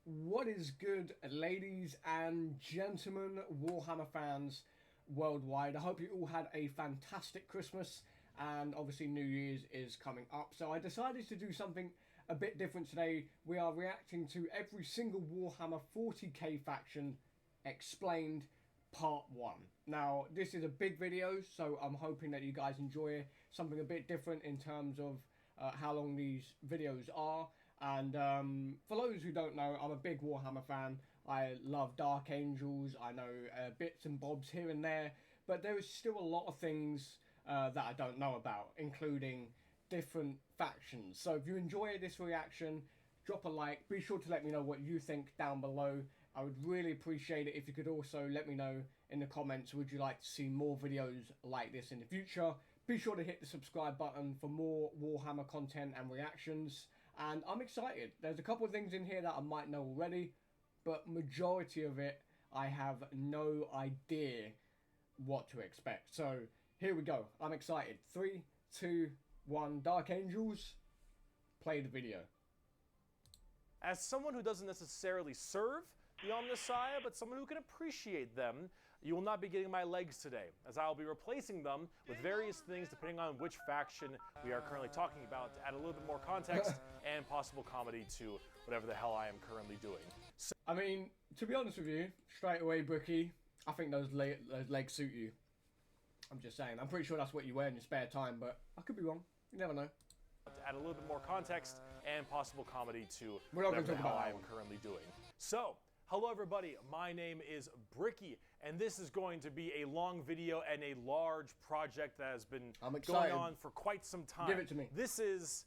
What is good, ladies and gentlemen, Warhammer fans worldwide? I hope you all had a fantastic Christmas, and obviously New Year's is coming up. So I decided to do something a bit different today. We are reacting to every single Warhammer 40k faction explained part 1. Now, this is a big video, so I'm hoping that you guys enjoy something a bit different in terms of how long these videos are. And for those who don't know, I'm a big Warhammer fan. I love Dark Angels. I know bits and bobs here and there, but there is still a lot of things that I don't know about, including different factions. So if you enjoy this reaction, drop a like. Be sure to let me know what you think down below. I would really appreciate it if you could also let me know in the comments, would you like to see more videos like this in the future? Be sure to hit the subscribe button for more Warhammer content and reactions. And I'm excited. There's a couple of things in here that I might know already, but majority of it, I have no idea what to expect. So here we go. I'm excited. 3, 2, 1. Dark Angels, play the video. As someone who doesn't necessarily serve the Omnissiah, but someone who can appreciate them, you will not be getting my legs today, as I will be replacing them with various things depending on which faction we are currently talking about, to add a little bit more context and possible comedy to whatever the hell I am currently doing. So, I mean, to be honest with you, straight away, Bricky, I think those legs suit you. I'm just saying. I'm pretty sure that's what you wear in your spare time, but I could be wrong. You never know. To add a little bit more context and possible comedy to whatever the hell I am currently doing. So, hello everybody, my name is Bricky, and this is going to be a long video and a large project that has been going on for quite some time. Give it to me. This is,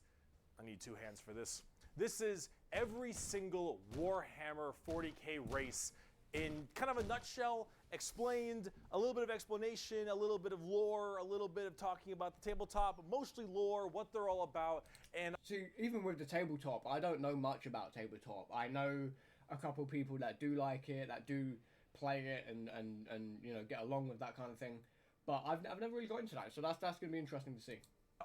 I need 2 hands for this. This is every single Warhammer 40k race in kind of a nutshell, explained, a little bit of explanation, a little bit of lore, a little bit of talking about the tabletop, but mostly lore, what they're all about. And see, even with the tabletop, I don't know much about tabletop. I know a couple of people that do like it, that do play it and you know, get along with that kind of thing. But I've never really got into that, so that's going to be interesting to see.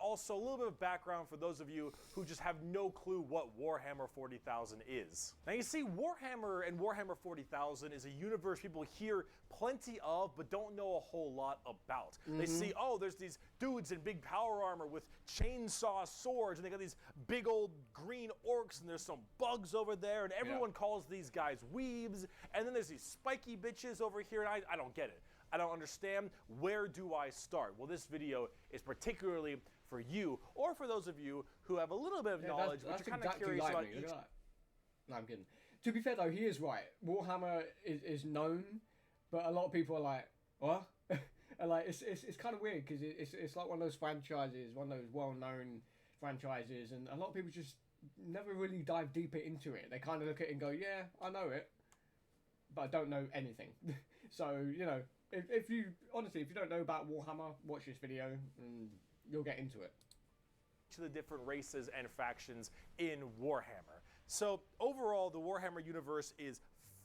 Also, a little bit of background for those of you who just have no clue what Warhammer 40,000 is. Now you see, Warhammer and Warhammer 40,000 is a universe people hear plenty of, but don't know a whole lot about. They see, oh, there's these dudes in big power armor with chainsaw swords, and they got these big old green orcs, and there's some bugs over there, and everyone calls these guys weebs, and then there's these spiky bitches over here, and I don't get it. I don't understand. Where do I start? Well, this video is particularly for you, or for those of you who have a little bit of knowledge, but you're kind of curious about each. No, I'm kidding. To be fair though, he is right. Warhammer is known, but a lot of people are like, what? And like, it's kind of weird, because it's like one of those franchises, one of those well-known franchises, and a lot of people just never really dive deeper into it. They kind of look at it and go, yeah, I know it, but I don't know anything. So, you know, if you don't know about Warhammer, watch this video and you'll get into it. To the different races and factions in Warhammer. So overall, the Warhammer universe is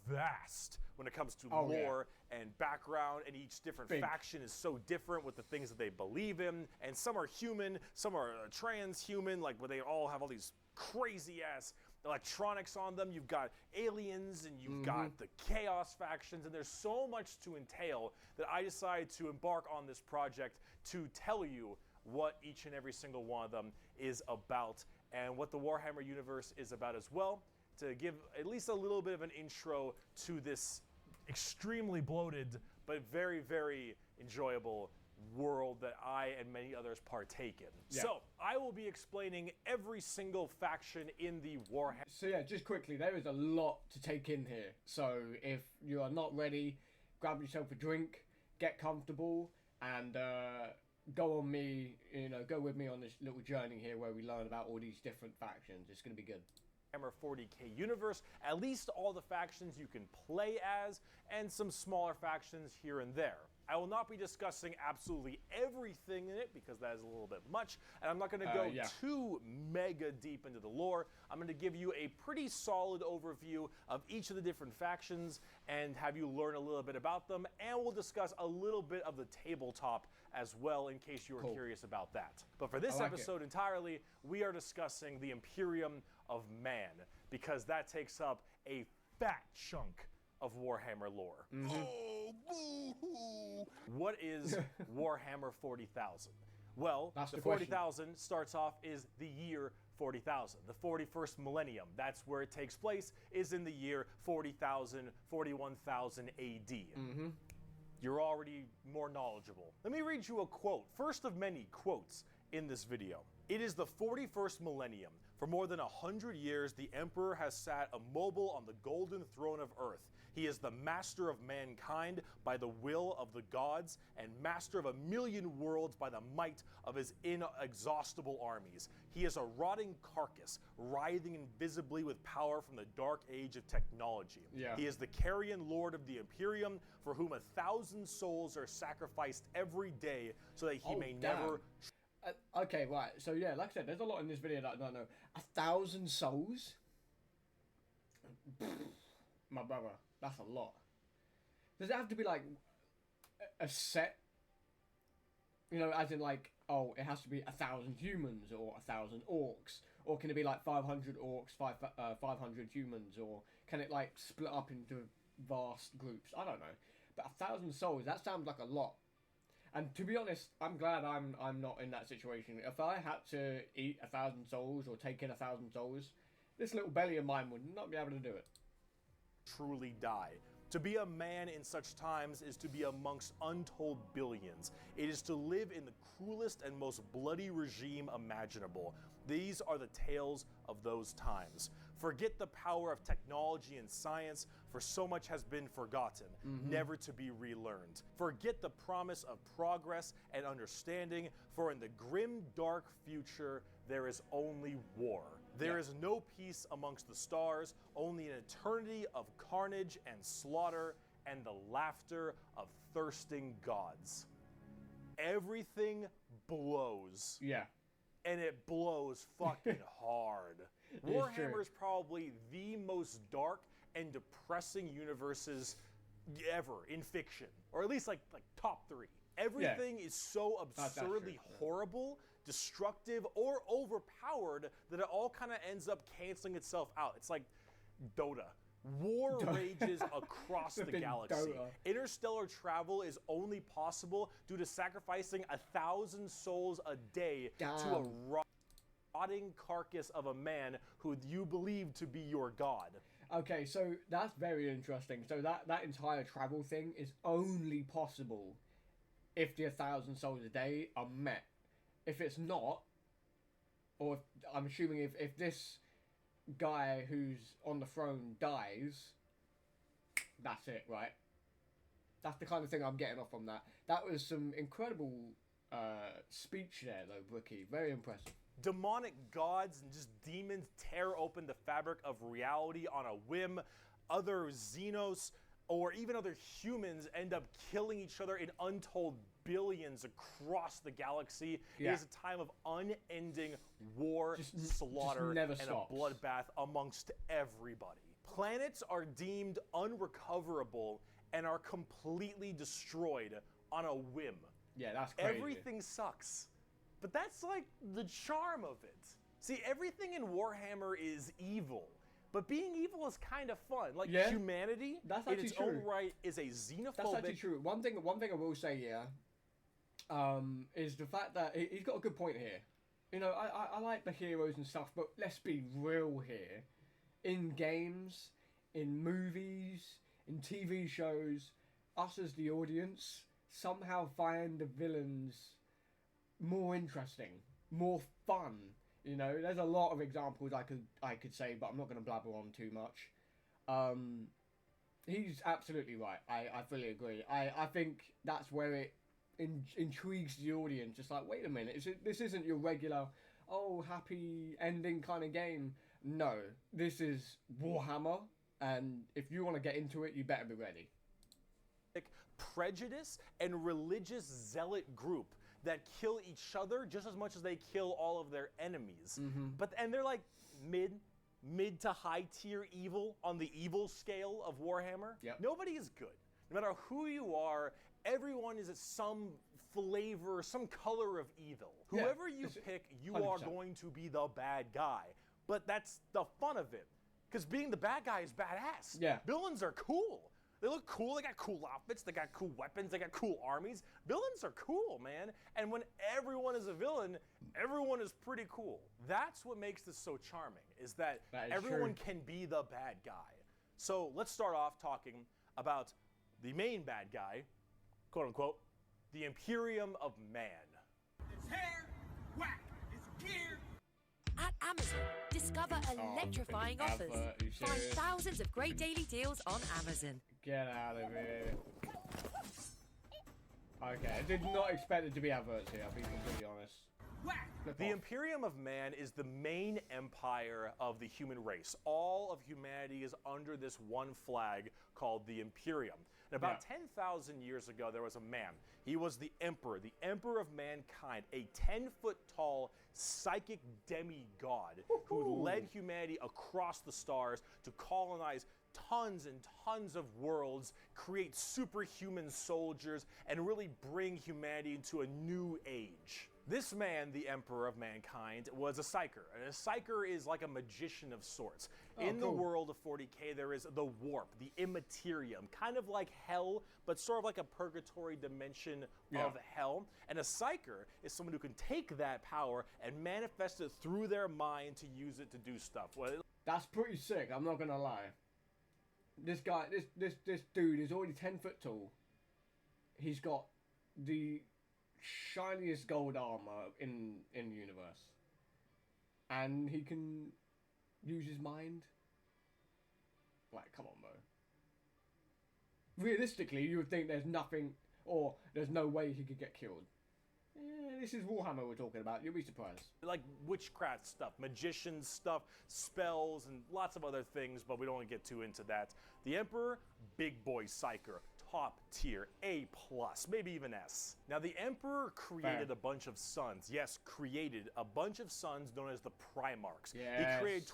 vast when it comes to lore and background, and each different faction is so different with the things that they believe in, and some are human, some are transhuman, like where they all have all these crazy ass electronics on them. You've got aliens, and you've got the chaos factions, and there's so much to entail that I decided to embark on this project to tell you what each and every single one of them is about, and what the Warhammer universe is about as well, to give at least a little bit of an intro to this extremely bloated but very, very enjoyable world that I and many others partake in. Yeah. So I will be explaining every single faction in the Warhammer. So yeah, just quickly, there is a lot to take in here. So if you are not ready, grab yourself a drink, get comfortable, and go on me, you know, go with me on this little journey here where we learn about all these different factions. It's going to be good. Warhammer 40k universe, at least all the factions you can play as, and some smaller factions here and there. I will not be discussing absolutely everything in it, because that is a little bit much, and I'm not going to go too mega deep into the lore. I'm going to give you a pretty solid overview of each of the different factions and have you learn a little bit about them, and we'll discuss a little bit of the tabletop as well, in case you were curious about that. But for this episode entirely, we are discussing the Imperium of Man, because that takes up a fat chunk of Warhammer lore. Oh, boo-hoo. What is Warhammer 40,000? Well, the 40,000 starts off is the year 40,000. The 41st millennium, that's where it takes place, is in the year 40,000, 41,000 AD. You're already more knowledgeable. Let me read you a quote, first of many quotes in this video. It is the 41st millennium. For more than 100 years, the Emperor has sat immobile on the golden throne of Earth. He is the master of mankind by the will of the gods, and master of 1,000,000 worlds by the might of his inexhaustible armies. He is a rotting carcass, writhing invisibly with power from the dark age of technology. He is the carrion lord of the Imperium, for whom 1,000 souls are sacrificed every day, so that he may never... Okay, right. So yeah, like I said, there's a lot in this video that I don't know. 1,000 souls? My brother, that's a lot. Does it have to be like a set? You know, as in like, oh, it has to be 1,000 humans or 1,000 orcs, or can it be like 500 orcs, 500 humans, or can it like split up into vast groups? I don't know. But 1,000 souls, that sounds like a lot. And to be honest, I'm glad I'm not in that situation. If I had to eat 1,000 souls or take in 1,000 souls, this little belly of mine would not be able to do it. Truly die. To be a man in such times is to be amongst untold billions. It is to live in the cruelest and most bloody regime imaginable. These are the tales of those times. Forget the power of technology and science, for so much has been forgotten, never to be relearned. Forget the promise of progress and understanding, for in the grim, dark future, there is only war. There is no peace amongst the stars, only an eternity of carnage and slaughter, and the laughter of thirsting gods. Everything blows. Yeah. And it blows fucking hard. Warhammer is probably the most dark and depressing universes ever in fiction, or at least like top 3. Everything is so absurdly horrible, destructive, or overpowered that it all kind of ends up canceling itself out. It's like Dota. War rages across the galaxy. Interstellar travel is only possible due to sacrificing 1,000 souls a day to a rotting carcass of a man who you believe to be your god. Okay, so that's very interesting. So that entire travel thing is only possible if the 1,000 souls a day are met. If it's not, or if, I'm assuming if this guy who's on the throne dies, that's it, right? That's the kind of thing I'm getting off from that. That was some incredible speech there, though, Brookie. Very impressive. Demonic gods and just demons tear open the fabric of reality on a whim. Other Xenos or even other humans end up killing each other in untold billions across the galaxy. It is a time of unending war, slaughter, and a bloodbath amongst everybody. Planets are deemed unrecoverable and are completely destroyed on a whim. Yeah, that's crazy. Everything sucks. But that's like the charm of it. See, everything in Warhammer is evil. But being evil is kind of fun. Like humanity, in its own right, is a xenophobic... That's actually true. One thing I will say here is the fact that he's got a good point here. You know, I like the heroes and stuff, but let's be real here. In games, in movies, in TV shows, us as the audience somehow find the villains more interesting, more fun. You know, there's a lot of examples I could say, but I'm not going to blabber on too much. He's absolutely right. I fully agree. I think that's where it intrigues the audience. Just like, wait a minute, this isn't your regular, oh, happy ending kind of game. No, this is Warhammer, and if you want to get into it, you better be ready. Prejudice and religious zealot group that kill each other just as much as they kill all of their enemies. And they're like mid to high tier evil on the evil scale of Warhammer. Nobody is good. No matter who you are, everyone is some flavor, some color of evil. Whoever you pick, you 100%. Are going to be the bad guy. But that's the fun of it. Because being the bad guy is badass. Yeah. Villains are cool. They look cool, they got cool outfits, they got cool weapons, they got cool armies. Villains are cool, man. And when everyone is a villain, everyone is pretty cool. That's what makes this so charming, is that everyone can be the bad guy. So let's start off talking about the main bad guy, quote unquote, the Imperium of Man. His hair, whack. His gear. At Amazon, discover electrifying offers. Find thousands of great daily deals on Amazon. Get out of here. Okay, I did not expect it to be adverts here, I'll be completely honest. The Imperium of Man is the main empire of the human race. All of humanity is under this one flag called the Imperium. And about 10,000 years ago, there was a man. He was the Emperor of mankind, a 10-foot tall psychic demigod who led humanity across the stars to colonize tons and tons of worlds, create superhuman soldiers, and really bring humanity into a new age. This man, the Emperor of Mankind, was a psyker. And a psyker is like a magician of sorts. In the world of 40K, there is the warp, the immaterium, kind of like hell, but sort of like a purgatory dimension of hell. And a psyker is someone who can take that power and manifest it through their mind to use it to do stuff. That's pretty sick, I'm not gonna lie. This guy, this dude is already 10 foot tall. He's got the shiniest gold armor in the universe, and he can use his mind. Like, come on, bro. Realistically, you would think there's nothing, or there's no way he could get killed. This is Warhammer we're talking about. You'll be surprised. Like witchcraft stuff, magician stuff, spells, and lots of other things, but we don't want to get too into that. The Emperor, big boy psyker. Top tier, A+, maybe even S. Now, the Emperor created a bunch of sons. Yes, created a bunch of sons known as the Primarchs. Yes. He created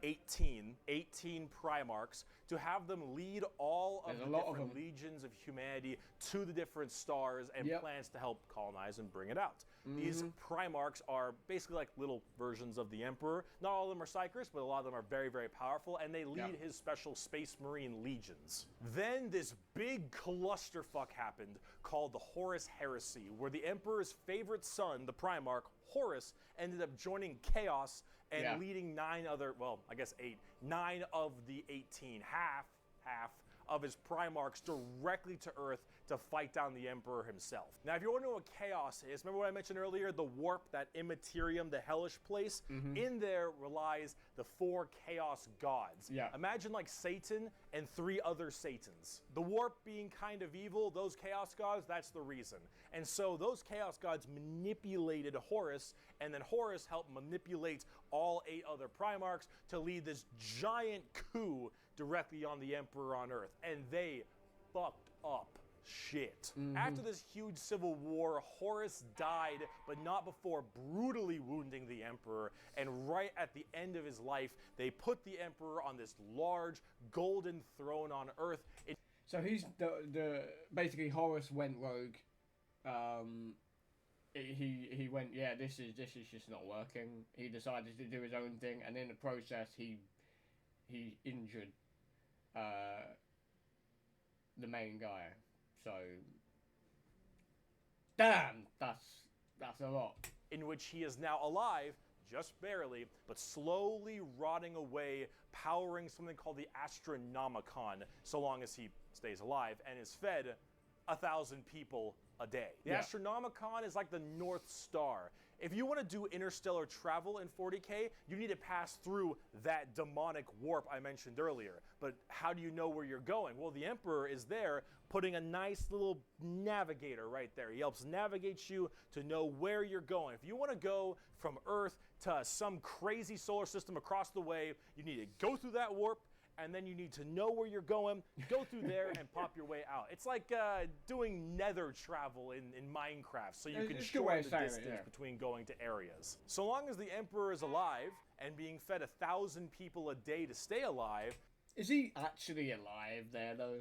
18 Primarchs to have them lead all of the different legions of humanity to the different stars and plans to help colonize and bring it out. These Primarchs are basically like little versions of the Emperor. Not all of them are psychers, but a lot of them are very, very powerful, and they lead his special Space Marine legions. Then this big clusterfuck happened called the Horus Heresy, where the Emperor's favorite son, the Primarch, Horus, ended up joining Chaos and leading 9 of the 18, half of his Primarchs directly to Earth to fight down the Emperor himself. Now, if you're wondering what Chaos is, remember what I mentioned earlier, the warp, that immaterium, the hellish place? In there relies the 4 Chaos gods. Imagine like Satan and 3 other Satans. The warp being kind of evil, those Chaos gods, that's the reason. And so those Chaos gods manipulated Horus, and then Horus helped manipulate all 8 other Primarchs to lead this giant coup directly on the Emperor on Earth. And they fucked up shit. After this huge civil war, Horus died, but not before brutally wounding the Emperor. And right at the end of his life, they put the Emperor on this large golden throne on Earth. So he's the basically Horus went rogue. He went, this is just not working. He decided to do his own thing, and in the process, he injured the main guy. So, damn, that's a lot. In which he is now alive, just barely, but slowly rotting away, powering something called the Astronomicon, so long as he stays alive, and is fed 1,000 people a day. The Astronomicon is like the North Star. If you want to do interstellar travel in 40K, you need to pass through that demonic warp I mentioned earlier. But how do you know where you're going? Well, the Emperor is there putting a nice little navigator right there. He helps navigate you to know where you're going. If you want to go from Earth to some crazy solar system across the way, you need to go through that warp, and then you need to know where you're going, go through there, and pop your way out. It's like doing nether travel in Minecraft, so you can shorten the distance between going to areas. So long as the Emperor is alive and being fed 1,000 people a day to stay alive. Is he actually alive there, though?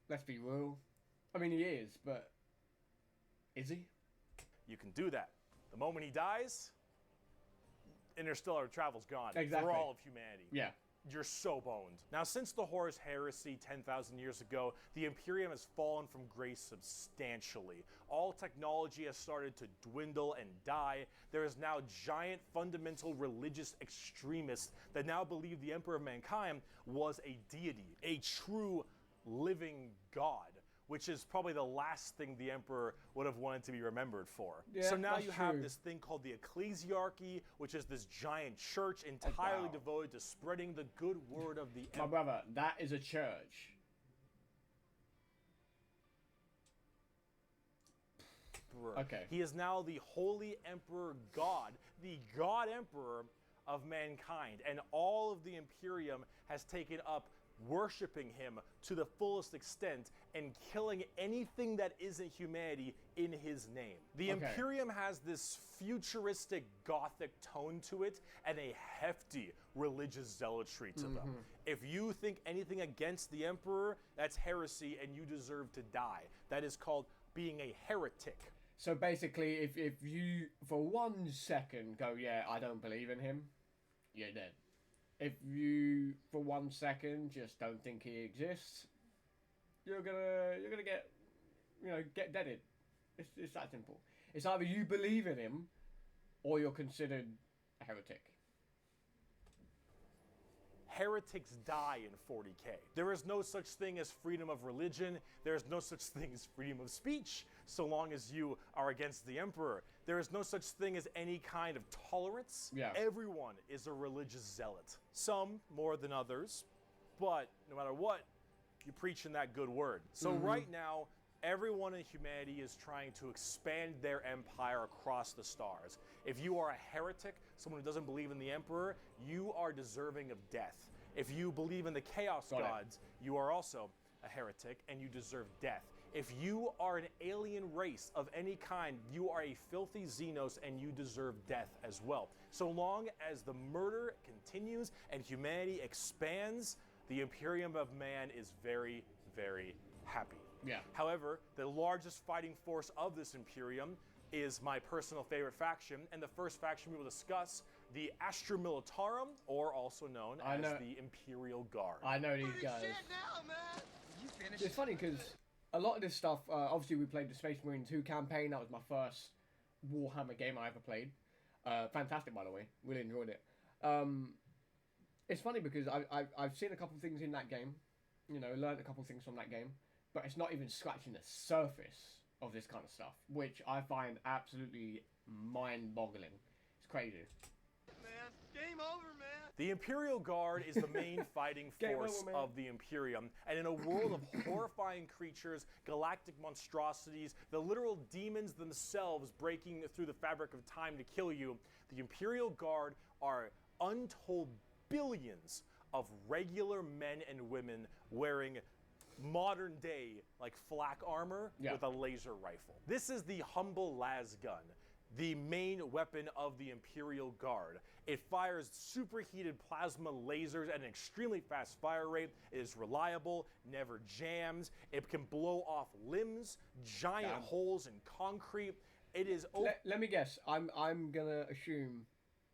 Let's be real. I mean, he is, but is he? You can do that. The moment he dies, interstellar travel's gone Exactly. for all of humanity. Yeah. You're so boned. Now, since the Horus Heresy 10,000 years ago, the Imperium has fallen from grace substantially. All technology has started to dwindle and die. There is now giant fundamental religious extremists that now believe the Emperor of Mankind was a deity, a true living god, which is probably the last thing the Emperor would have wanted to be remembered for. Yeah, so now that's you have true. this thing called the Ecclesiarchy, which is this giant church entirely wow. devoted to spreading the good word of the My Emperor. brother, that is a church. Okay. He is now the Holy Emperor God, the God Emperor of mankind, and all of the Imperium has taken up worshiping him to the fullest extent and killing anything that isn't humanity in his name. The Okay. Imperium has this futuristic gothic tone to it and a hefty religious zealotry to them. If you think anything against the Emperor, that's heresy and you deserve to die. That is called being a heretic. So basically, if you, for 1 second, go, yeah, I don't believe in him, you're dead. If you, for 1 second, just don't think he exists, you're gonna get, get deaded. It's that simple. It's either you believe in him, or you're considered a heretic. Heretics die in 40K. There is no such thing as freedom of religion. There is no such thing as freedom of speech, so long as you are against the Emperor. There is no such thing as any kind of tolerance. Yeah. Everyone is a religious zealot. Some more than others, but no matter what, you're preaching that good word. So right now, everyone in humanity is trying to expand their empire across the stars. If you are a heretic, someone who doesn't believe in the Emperor, you are deserving of death. If you believe in the Chaos Gods, you are also a heretic and you deserve death. If you are an alien race of any kind, you are a filthy Xenos and you deserve death as well. So long as the murder continues and humanity expands, the Imperium of Man is very, very happy. Yeah. However, the largest fighting force of this Imperium is my personal favorite faction, and the first faction we will discuss, the Astra Militarum, or also known as the Imperial Guard. I know these guys. now, man. You finished? It's funny because a lot of this stuff, obviously we played the Space Marine 2 campaign. That was my first Warhammer game I ever played. Fantastic, by the way. Really enjoyed it. It's funny because I've seen a couple things in that game, learned a couple things from that game, but it's not even scratching the surface of this kind of stuff, which I find absolutely mind-boggling. It's crazy. Man, game over, man. The Imperial Guard is the main fighting force over, man. of the Imperium, and in a world of horrifying creatures, galactic monstrosities, the literal demons themselves breaking through the fabric of time to kill you, the Imperial Guard are untold billions of regular men and women wearing modern day like flak armor with a laser rifle. This is the humble las gun, the main weapon of the Imperial Guard. It fires superheated plasma lasers at an extremely fast fire rate. It is reliable, never jams. It can blow off limbs, giant holes in concrete. It is Let me guess. I'm gonna assume,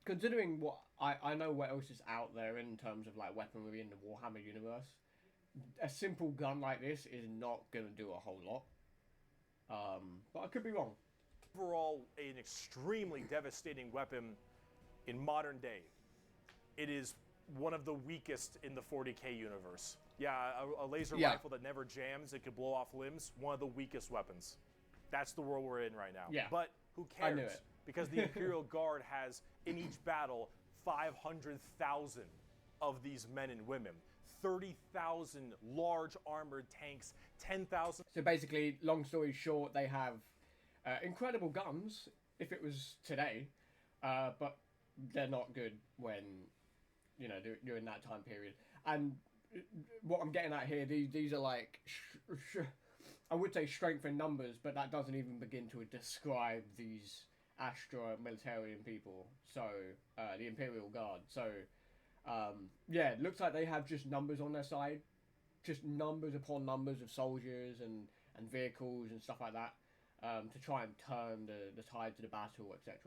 considering what I know what else is out there in terms of like weaponry in the Warhammer universe, a simple gun like this is not going to do a whole lot. But I could be wrong. overall an extremely devastating weapon in modern day. It is one of the weakest in the 40K universe. Yeah, a laser rifle that never jams, it could blow off limbs, one of the weakest weapons. That's the world we're in right now. Yeah. But who I cares? knew it. Because the Imperial Guard has, in each battle, 500,000 of these men and women. 30,000 large armored tanks, 10,000. So basically, long story short, they have incredible guns, if it was today, but they're not good when, during that time period. And what I'm getting at here, these are like, I would say strength in numbers, but that doesn't even begin to describe these Astra Militarian people, so the Imperial Guard. So it looks like they have just numbers on their side, just numbers upon numbers of soldiers and vehicles and stuff like that, to try and turn the tide to the battle, etc.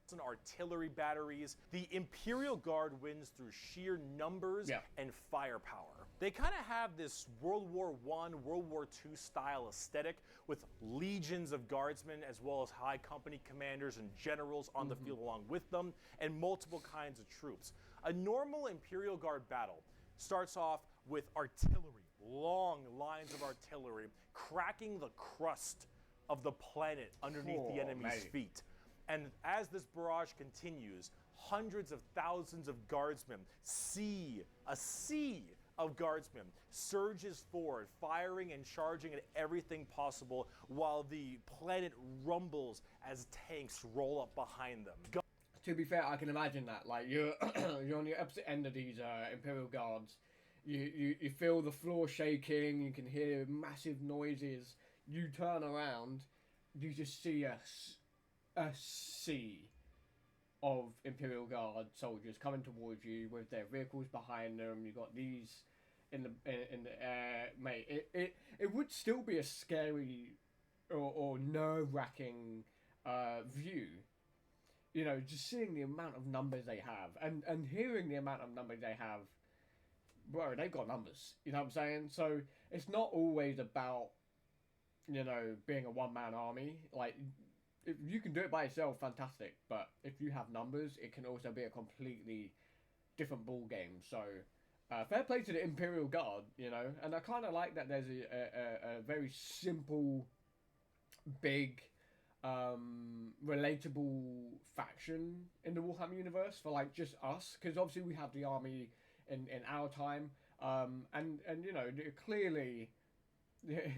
So artillery batteries. The Imperial Guard wins through sheer numbers and firepower. They kind of have this World War I, World War II style aesthetic with legions of guardsmen as well as high company commanders and generals on the field along with them, and multiple kinds of troops. A normal Imperial Guard battle starts off with artillery, long lines of artillery, cracking the crust of the planet underneath the enemy's feet. And as this barrage continues, hundreds of thousands of guardsmen, a sea of guardsmen surges forward, firing and charging at everything possible while the planet rumbles as tanks roll up behind them. To be fair, I can imagine that. Like, you're you're on the opposite end of these Imperial Guards. You feel the floor shaking, you can hear massive noises. You turn around, you just see a sea of Imperial Guard soldiers coming towards you with their vehicles behind them. You got these in the air, mate. It would still be a scary or nerve-wracking view. You know, just seeing the amount of numbers they have and hearing the amount of numbers they have. Bro, they've got numbers. You know what I'm saying? So it's not always about, you know, being a one-man army. Like, if you can do it by yourself, fantastic. But if you have numbers, it can also be a completely different ball game. So, fair play to the Imperial Guard, you know. And I kind of like that there's a very simple, big, relatable faction in the Warhammer universe for, like, just us. Because obviously we have the army in our time. And you know, clearly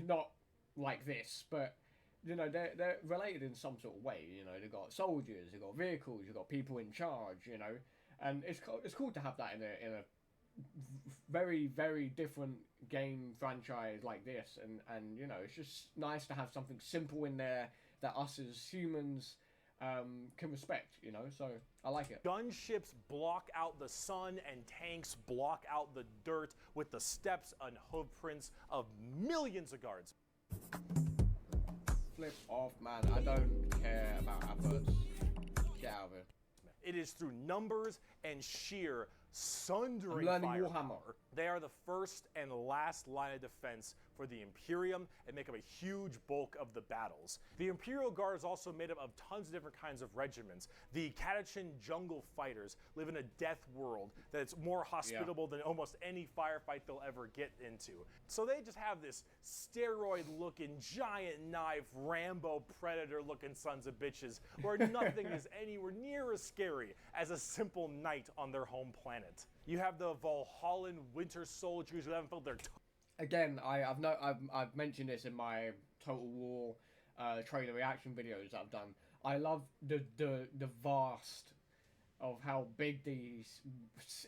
not like this, but you know, they're related in some sort of way. You know, they've got soldiers, they've got vehicles, you've got people in charge. You know, and it's cool to have that in a very, very different game franchise like this. And you know, it's just nice to have something simple in there that us as humans can respect, you know, so I like it. Gunships block out the sun and tanks block out the dirt with the steps and hoof prints of millions of guards. Flip off, man. I don't care about adverts. Get out of here. It is through numbers and sheer sundering I'm learning firepower. Warhammer. They are the first and last line of defense for the Imperium and make up a huge bulk of the battles. The Imperial Guard is also made up of tons of different kinds of regiments. The Catachan jungle fighters live in a death world that's more hospitable than almost any firefight they'll ever get into. So they just have this steroid-looking, giant knife, Rambo Predator-looking sons of bitches where nothing is anywhere near as scary as a simple knight on their home planet. You have the Valhallan Winter Soldiers who haven't felt their Again, I've mentioned this in my Total War trailer reaction videos that I've done. I love the vast of how big these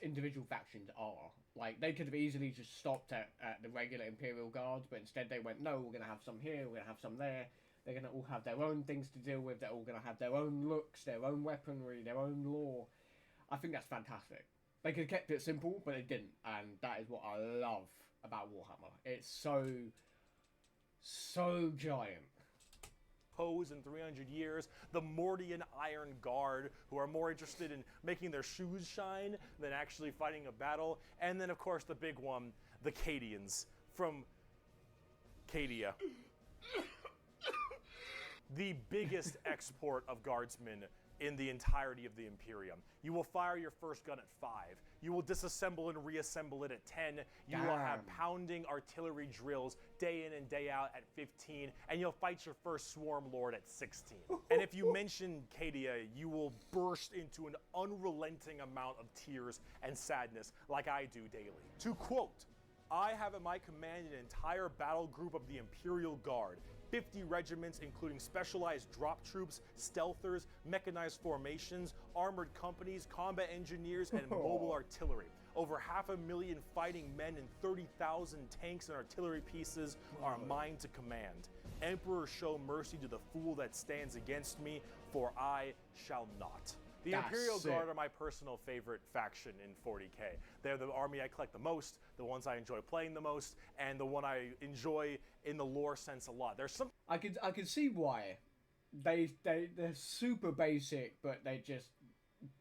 individual factions are. Like, they could have easily just stopped at the regular Imperial Guards, but instead they went, no, we're going to have some here, we're going to have some there. They're going to all have their own things to deal with. They're all going to have their own looks, their own weaponry, their own lore. I think that's fantastic. They could have kept it simple, but they didn't, and that is what I love about Warhammer. It's so giant. Pose in 300 years, the Mordian Iron Guard, who are more interested in making their shoes shine than actually fighting a battle, and then of course the big one, the Cadians from Cadia. The biggest export of guardsmen in the entirety of the Imperium. You will fire your first gun at 5. You will disassemble and reassemble it at 10. You will have pounding artillery drills day in and day out at 15. And you'll fight your first Swarm Lord at 16. And if you mention Cadia, you will burst into an unrelenting amount of tears and sadness like I do daily. To quote, I have at my command an entire battle group of the Imperial Guard. 50 regiments, including specialized drop troops, stealthers, mechanized formations, armored companies, combat engineers, and mobile artillery. Over 500,000 fighting men and 30,000 tanks and artillery pieces are mine to command. Emperor, show mercy to the fool that stands against me, for I shall not. The Imperial Guard are my personal favorite faction in 40k. They're the army I collect the most, the ones I enjoy playing the most, and the one I enjoy in the lore sense a lot. There's some I could see why they're super basic, but they're just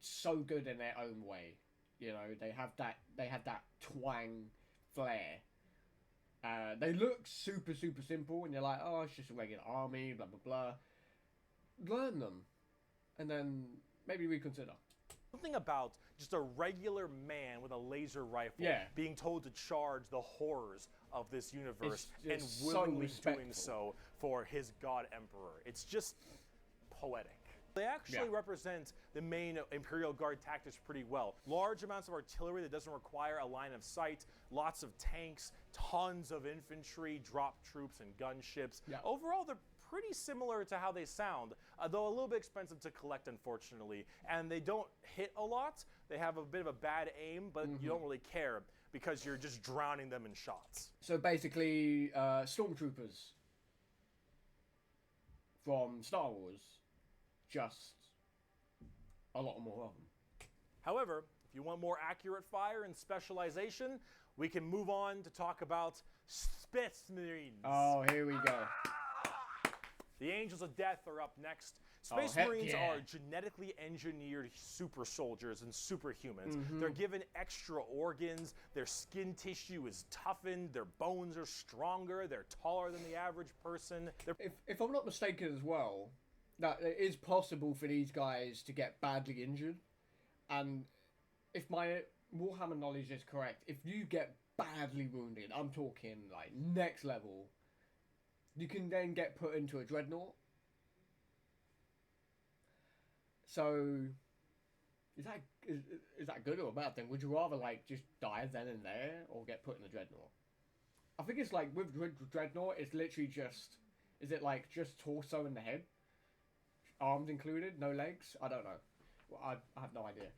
so good in their own way. You know, they have that twang flair. They look super simple, and you're like, oh, it's just a regular army, blah blah blah. Learn them, and then maybe reconsider. Something about just a regular man with a laser rifle being told to charge the horrors of this universe and willingly doing so for his god emperor. It's just poetic. They actually represent the main Imperial Guard tactics pretty well. Large amounts of artillery that doesn't require a line of sight, lots of tanks, tons of infantry, drop troops, and gunships. Yeah. Overall, they're pretty similar to how they sound, though a little bit expensive to collect, unfortunately. And they don't hit a lot. They have a bit of a bad aim, but you don't really care because you're just drowning them in shots. So basically, stormtroopers from Star Wars, just a lot more of them. However, if you want more accurate fire and specialization, we can move on to talk about Space Marines. Oh, here we go. The Angels of Death are up next. Space Marines are genetically engineered super soldiers and superhumans. They're given extra organs, their skin tissue is toughened, their bones are stronger, they're taller than the average person. If I'm not mistaken as well, that it is possible for these guys to get badly injured. And if my Warhammer knowledge is correct, if you get badly wounded, I'm talking like next level, you can then get put into a dreadnought. So, is that good or a bad thing? Would you rather like just die then and there, or get put in a dreadnought? I think it's like with dreadnought, it's literally just, is it like just torso and the head, arms included, no legs? I don't know. Well, I have no idea.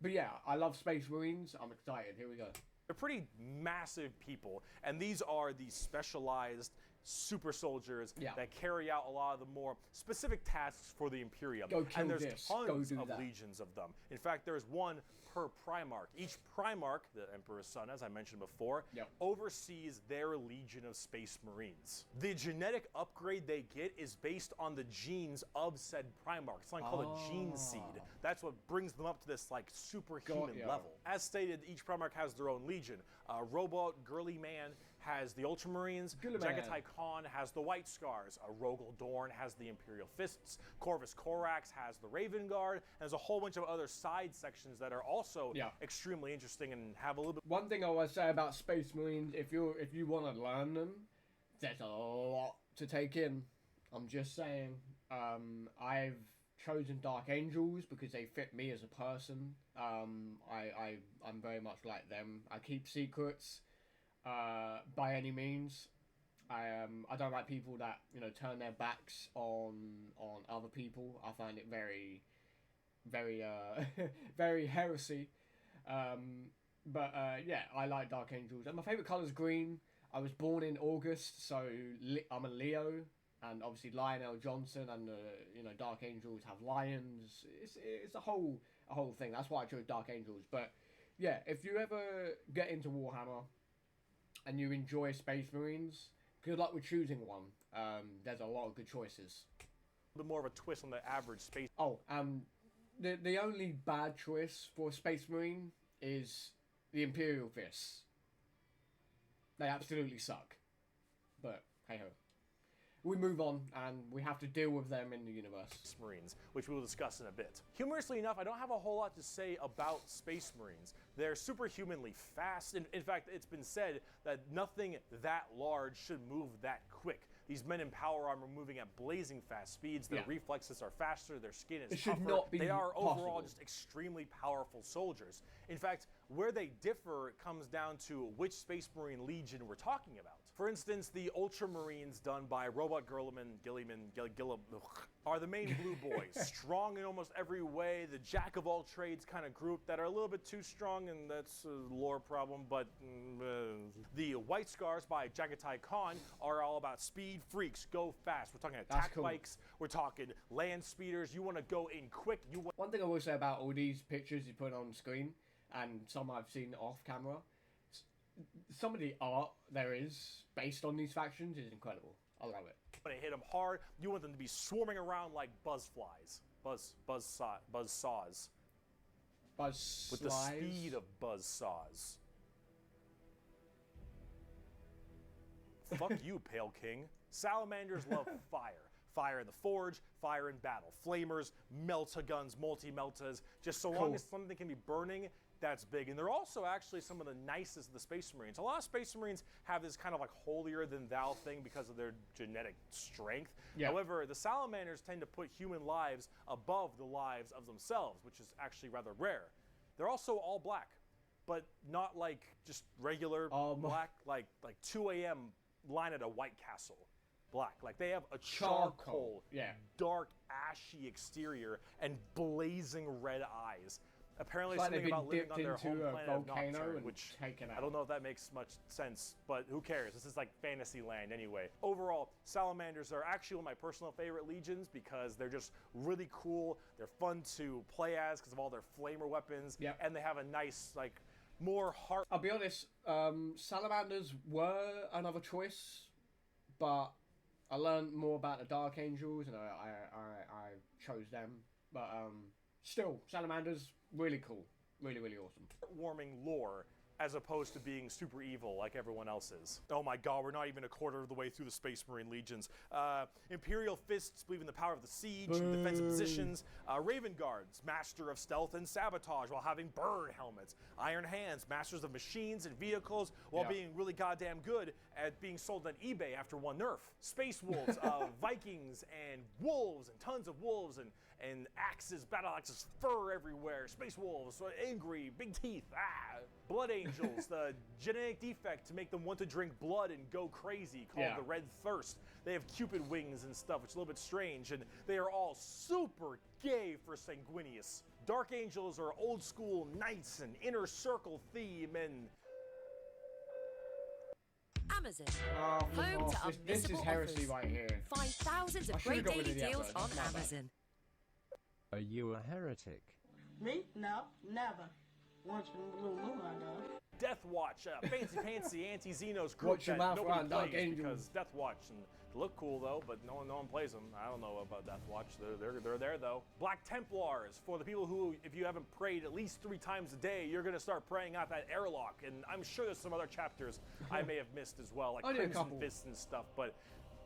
But yeah, I love Space Marines. I'm excited. Here we go. They're pretty massive people, and these are the specialized super soldiers that carry out a lot of the more specific tasks for the Imperium. And there's tons of legions of them. In fact, there's one per Primarch. Each Primarch, the Emperor's son, as I mentioned before, oversees their legion of Space Marines. The genetic upgrade they get is based on the genes of said Primarch. It's something called a gene seed. That's what brings them up to this like superhuman level. As stated, each Primarch has their own legion. Robot Girly Man has the Ultramarines, Jagatai Khan has the White Scars, Rogel Dorn has the Imperial Fists, Corvus Corax has the Raven Guard, and there's a whole bunch of other side sections that are also extremely interesting and have a little bit. One thing I want to say about Space Marines, if you want to learn them, there's a lot to take in. I'm just saying. I've chosen Dark Angels because they fit me as a person. I'm very much like them. I keep secrets. By any means, I don't like people that turn their backs on other people. I find it very very heresy. But yeah, I like Dark Angels, and my favorite color is green. I was born in August, so I'm a Leo, and obviously Lionel Johnson and Dark Angels have lions. It's a whole thing. That's why I chose Dark Angels. But yeah, if you ever get into Warhammer and you enjoy Space Marines, good luck with choosing one. There's a lot of good choices. A bit more of a twist on the average space. Oh, the only bad choice for Space Marine is the Imperial Fists. They absolutely suck. But hey ho. We move on, and we have to deal with them in the universe. Marines, which we will discuss in a bit. Humorously enough, I don't have a whole lot to say about Space Marines. They're superhumanly fast. In fact, it's been said that nothing that large should move that quick. These men in power armor moving at blazing fast speeds. Their reflexes are faster. Their skin is tougher. Should not be They are possible. overall just extremely powerful soldiers. In fact, where they differ comes down to which Space Marine Legion we're talking about. For instance, the Ultramarines done by Robot Gilliman are the main blue boys. Strong in almost every way, the jack of all trades kind of group that are a little bit too strong, and that's a lore problem, but the White Scars by Jagatai Khan are all about speed freaks, go fast. We're talking attack bikes, we're talking land speeders, you want to go in quick. One thing I will say about all these pictures you put on screen, and some I've seen off camera, some of the art there is based on these factions is incredible. I love it. want to hit them hard. You want them to be swarming around like buzzflies. Buzzsaws. With the speed of buzzsaws. Fuck you, Pale King. Salamanders love fire. Fire in the forge, fire in battle. Flamers, melta-guns, multi-meltas. Just so long as something can be burning, that's big. And they're also actually some of the nicest of the Space Marines. A lot of Space Marines have this kind of like holier-than-thou thing because of their genetic strength. Yeah. However, the Salamanders tend to put human lives above the lives of themselves, which is actually rather rare. They're also all black, but not like just regular black, like 2 a.m. line at a White Castle. Black. Like they have a charcoal, dark, ashy exterior and blazing red eyes. Apparently something about living on their home planet of Nocturne, which I don't know if that makes much sense, but who cares? This is like fantasy land anyway. Overall, Salamanders are actually one of my personal favorite legions because they're just really cool. They're fun to play as because of all their flamer weapons, and they have a nice, like, more heart. I'll be honest, Salamanders were another choice, but I learned more about the Dark Angels, and I chose them. But still, Salamanders, really cool. Really, really awesome. Heartwarming lore, as opposed to being super evil like everyone else is. Oh my god, we're not even a quarter of the way through the Space Marine Legions. Imperial Fists believe in the power of the siege and defensive positions. Raven Guards, master of stealth and sabotage while having bird helmets. Iron Hands, masters of machines and vehicles while being really goddamn good at being sold on eBay after one nerf. Space Wolves, Vikings and wolves and tons of wolves and axes, battle axes, fur everywhere. Space Wolves, angry, big teeth, Blood Angels, the genetic defect to make them want to drink blood and go crazy, called the Red Thirst. They have Cupid wings and stuff, which is a little bit strange, and they are all super gay for Sanguinius. Dark Angels are old school knights and inner circle theme and... Amazon, home to this is unmissable heresy offers. right here. Find thousands of great daily deals on Amazon. Are you a heretic? Me? No, never. Once in a blue moon, I know. Death Watch, fancy anti-Xenos group Watch your that mouth nobody around Dark plays Angels. because Death Watch, and they look cool though, but no one plays them. I don't know about Death Watch. They're there though. Black Templars, for the people who, if you haven't prayed at least 3 times a day, you're gonna start praying out that airlock, and I'm sure there's some other chapters I may have missed as well, like Crimson Fists and stuff, but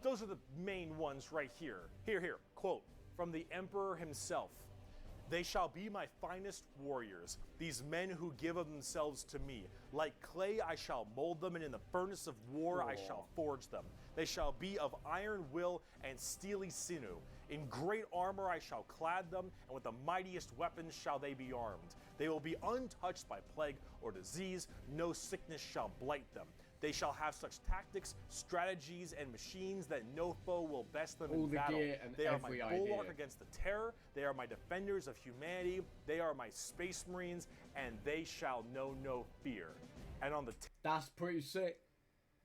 those are the main ones right here. Here, quote, from the Emperor himself. They shall be my finest warriors, these men who give of themselves to me. Like clay I shall mold them, and in the furnace of war I shall forge them. They shall be of iron will and steely sinew. In great armor I shall clad them, and with the mightiest weapons shall they be armed. They will be untouched by plague or disease, no sickness shall blight them. They shall have such tactics, strategies, and machines that no foe will best them in battle. They are my bulwark against the terror. They are my defenders of humanity. They are my Space Marines, and they shall know no fear. And on the that's pretty sick.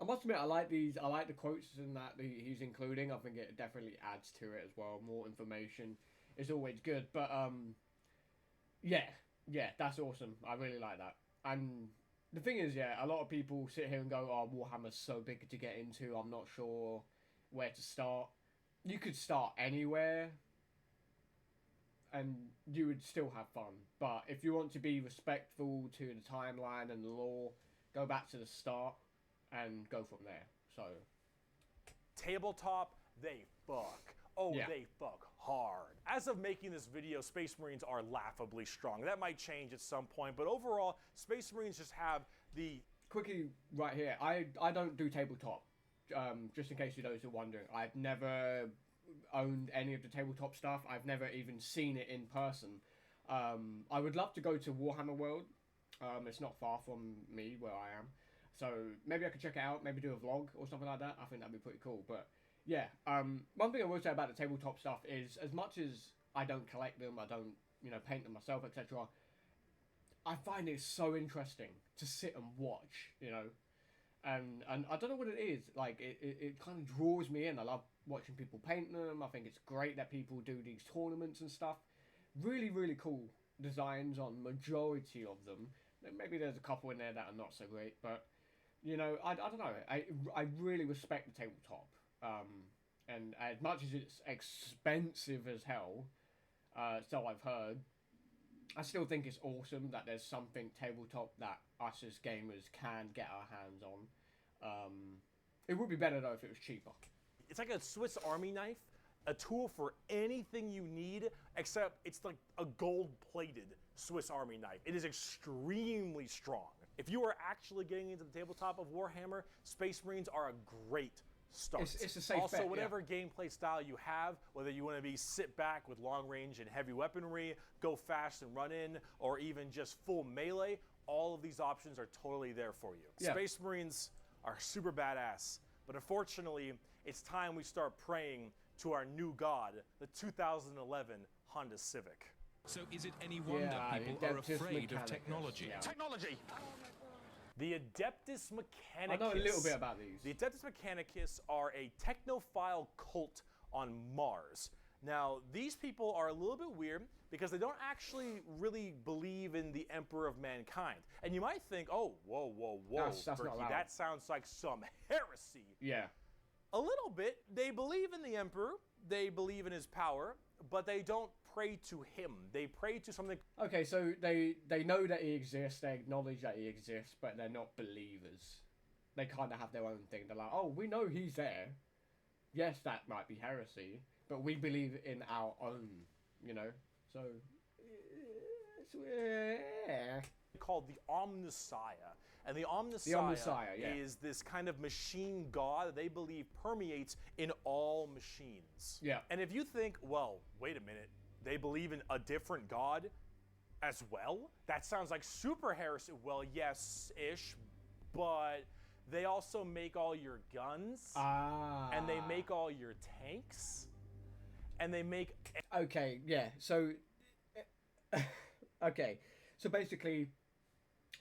I must admit, I like these. I like the quotes in that he's including. I think it definitely adds to it as well. More information is always good. But yeah, that's awesome. I really like that. And the thing is, a lot of people sit here and go, oh, Warhammer's so big to get into, I'm not sure where to start. You could start anywhere, and you would still have fun. But if you want to be respectful to the timeline and the lore, go back to the start and go from there. So, tabletop, they fuck. Oh, they fuck hard. As of making this video, Space Marines are laughably strong. That might change at some point, but overall, Space Marines just have the... Quickly, right here, I don't do tabletop, just in case you those are wondering. I've never owned any of the tabletop stuff. I've never even seen it in person. I would love to go to Warhammer World. It's not far from me, where I am. So maybe I could check it out, maybe do a vlog or something like that. I think that'd be pretty cool, but... yeah, one thing I will say about the tabletop stuff is, as much as I don't collect them, I don't, paint them myself, etc., I find it so interesting to sit and watch, and I don't know what it is, like, it kind of draws me in. I love watching people paint them. I think it's great that people do these tournaments and stuff. Really, really cool designs on majority of them. Maybe there's a couple in there that are not so great, but, I don't know. I really respect the tabletop. And as much as it's expensive as hell, so I've heard, I still think it's awesome that there's something tabletop that us as gamers can get our hands on. It would be better though if it was cheaper. It's like a Swiss Army knife, a tool for anything you need, except it's like a gold-plated Swiss Army knife. It is extremely strong. If you are actually getting into the tabletop of Warhammer, Space Marines are a great start. It's a safe also, bet, whatever gameplay style you have, whether you want to be sit back with long range and heavy weaponry, go fast and run in, or even just full melee, all of these options are totally there for you. Yeah. Space Marines are super badass, but unfortunately, it's time we start praying to our new god, the 2011 Honda Civic. So is it any wonder people are afraid of technology? Yeah. Technology! The Adeptus Mechanicus. I know a little bit about these. The Adeptus Mechanicus are a technophile cult on Mars. Now, these people are a little bit weird because they don't actually really believe in the Emperor of Mankind. And you might think, oh, whoa, That's Berkey, not allowed. that sounds like some heresy. Yeah. A little bit. They believe in the Emperor, they believe in his power, but they don't pray to him. They pray to something. Okay, so they know that he exists, they acknowledge that he exists, but they're not believers. They kind of have their own thing. They're like, oh, we know he's there. Yes, that might be heresy, but we believe in our own, you know? So, it's called the Omnissiah. And the Omnissiah yeah. is this kind of machine god that they believe permeates in all machines. Yeah. And if you think, well, wait a minute, they believe in a different god as well? That sounds like super heresy. Well, yes-ish, but they also make all your guns. And they make all your tanks. And they make... Okay, yeah, so... okay, so basically,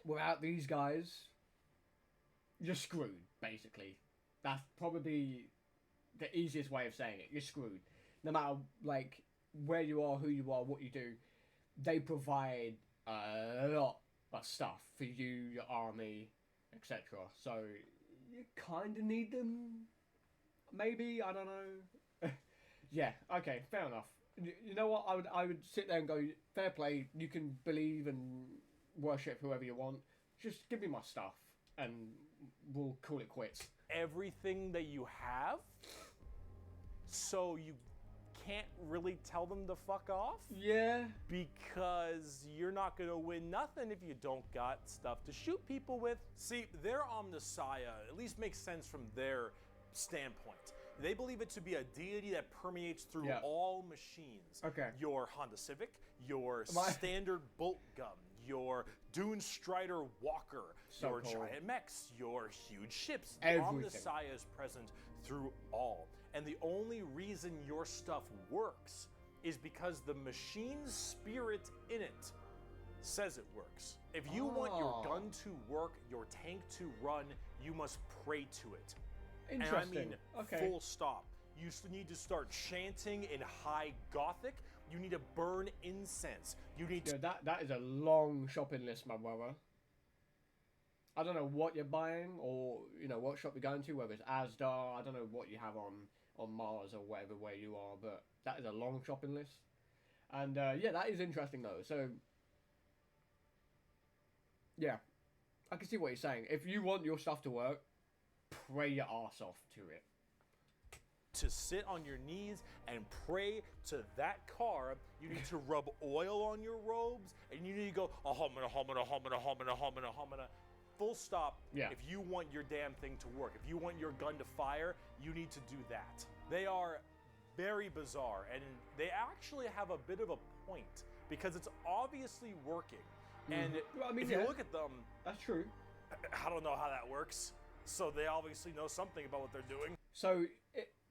without these guys, you're screwed, basically. That's probably the easiest way of saying it. You're screwed. No matter, like, where you are, who you are, what you do, they provide a lot of stuff for you, your army, etc. So, you kind of need them, maybe, I don't know. Yeah, okay, fair enough. You know what, I would sit there and go, fair play, you can believe and worship whoever you want, just give me my stuff, and we'll call it quits. Everything that you have, so you can't really tell them to fuck off? Yeah. Because you're not gonna win nothing if you don't got stuff to shoot people with. See, their Omnissiah at least makes sense from their standpoint. They believe it to be a deity that permeates through all machines. Okay. Your Honda Civic, your standard bolt gun, your Dune Strider Walker, your giant mechs, your huge ships. Everything. The Omnissiah is present through all. And the only reason your stuff works is because the machine's spirit in it says it works. If you want your gun to work, your tank to run, you must pray to it. Interesting. And I mean, full stop. You need to start chanting in high Gothic. You need to burn incense. You need to... That is a long shopping list, my brother. I don't know what you're buying or, you know, what shop you're going to, whether it's Asda, I don't know what you have on Mars or whatever way you are, but that is a long shopping list. And, yeah, that is interesting, though. So, yeah, I can see what you're saying. If you want your stuff to work, pray your ass off to it. To sit on your knees and pray to that car, you need to rub oil on your robes, and you need to go, ahomina, homina, homina, homina, homina, homina. Full stop. Yeah. If you want your damn thing to work, if you want your gun to fire, you need to do that. They are very bizarre, and they actually have a bit of a point, because it's obviously working. And well, I mean, if you look at them... That's true. I don't know how that works. So they obviously know something about what they're doing. So,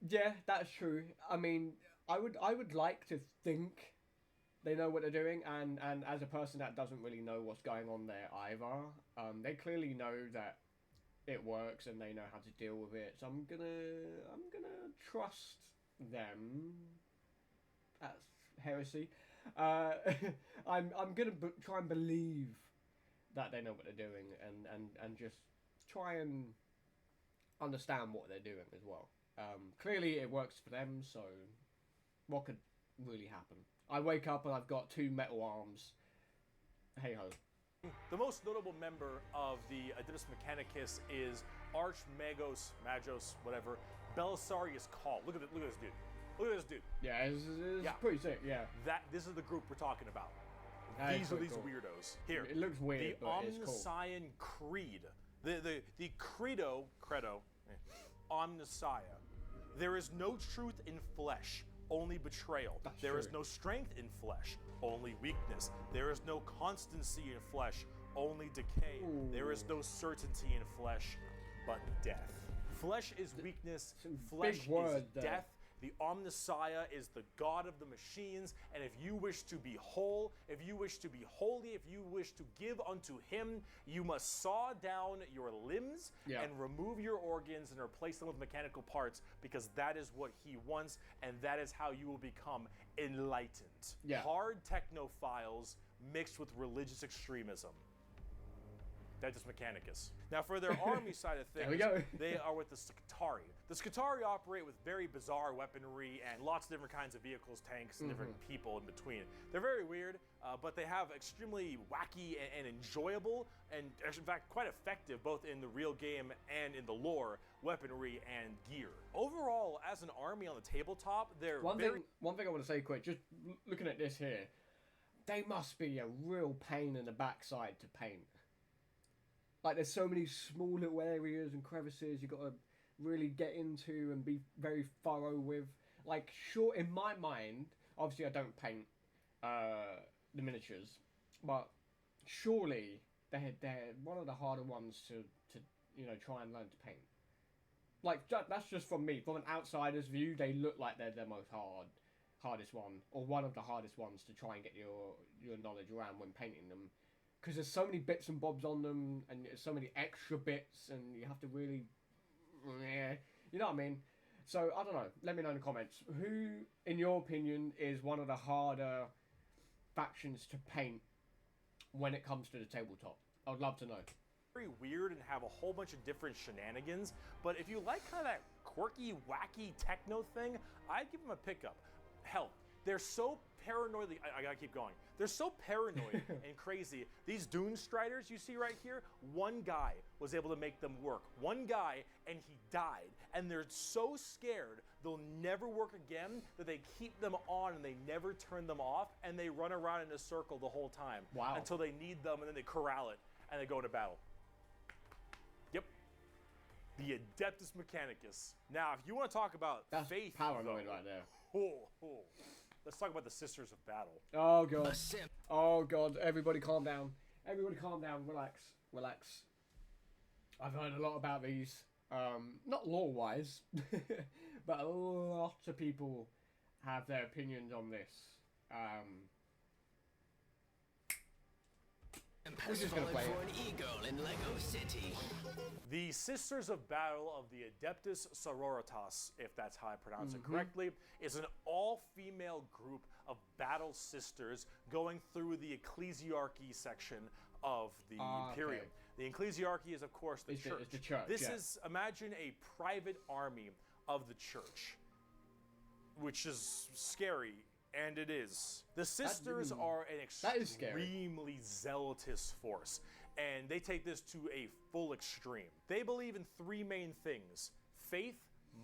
yeah, that's true. I mean, I would like to think they know what they're doing, and as a person that doesn't really know what's going on there either, they clearly know that it works and they know how to deal with it. So I'm gonna trust them. That's heresy. I'm gonna try and believe that they know what they're doing, and just try and understand what they're doing as well. Clearly it works for them, so what could really happen? I wake up and I've got 2 metal arms. Hey ho. The most notable member of the Adeptus Mechanicus is Archmagos, whatever, Belisarius Call. Look at this dude. Look at this dude. Yeah, it's pretty sick, yeah. This is the group we're talking about. These are these weirdos. Here. It looks weird, the but it's cool. Omnissian Creed. The credo, Omnissiah. There is no truth in flesh, only betrayal. There is no strength in flesh, only weakness. There is no constancy in flesh, only decay. Ooh. There is no certainty in flesh, but death. Flesh is weakness, flesh is death. The Omnissiah is the god of the machines, and if you wish to be whole, if you wish to be holy, if you wish to give unto him, you must saw down your limbs and remove your organs and replace them with mechanical parts, because that is what he wants, and that is how you will become enlightened. Yeah. Hard technophiles mixed with religious extremism. Adeptus Mechanicus. Now, for their army side of things, they are with the Scutari. The Scutari operate with very bizarre weaponry and lots of different kinds of vehicles, tanks, and different people in between. They're very weird, but they have extremely wacky and enjoyable, and in fact quite effective, both in the real game and in the lore, weaponry and gear. Overall, as an army on the tabletop, they're one thing I want to say quick, just looking at this here, they must be a real pain in the backside to paint. Like, there's so many small little areas and crevices you got to really get into and be very thorough with. Like, sure, in my mind, obviously I don't paint the miniatures, but surely they're one of the harder ones to try and learn to paint. Like, that's just from me. From an outsider's view, they look like they're the most hardest one, or one of the hardest ones to try and get your knowledge around when painting them. Because there's so many bits and bobs on them, and there's so many extra bits, and you have to really, you know what I mean? So, I don't know. Let me know in the comments. Who, in your opinion, is one of the harder factions to paint when it comes to the tabletop? I would love to know. Very weird and have a whole bunch of different shenanigans, but if you like kind of that quirky, wacky techno thing, I'd give them a pickup. Hell, they're so paranoid. I gotta keep going. They're so paranoid and crazy. These Dune Striders you see right here, one guy was able to make them work. One guy, and he died. And they're so scared they'll never work again that they keep them on and they never turn them off, and they run around in a circle the whole time. Wow. Until they need them, and then they corral it and they go into battle. Yep. The Adeptus Mechanicus. Now, if you want to talk about faith, paranoid right there. Let's talk about the Sisters of Battle. Oh god. Oh god. Everybody calm down. Everybody calm down. Relax. Relax. I've heard a lot about these. Not lore-wise, but a lot of people have their opinions on this. We're just gonna play it. For an eagle in Lego City. The Sisters of Battle of the Adeptus Sororitas, if that's how I pronounce it correctly, is an all-female group of battle sisters going through the ecclesiarchy section of the Imperium. Okay. The ecclesiarchy is, of course, the church. It's the church. This is, imagine a private army of the church, which is scary. And it is. The sisters are an extremely zealous force, and they take this to a full extreme. They believe in 3 main things: faith,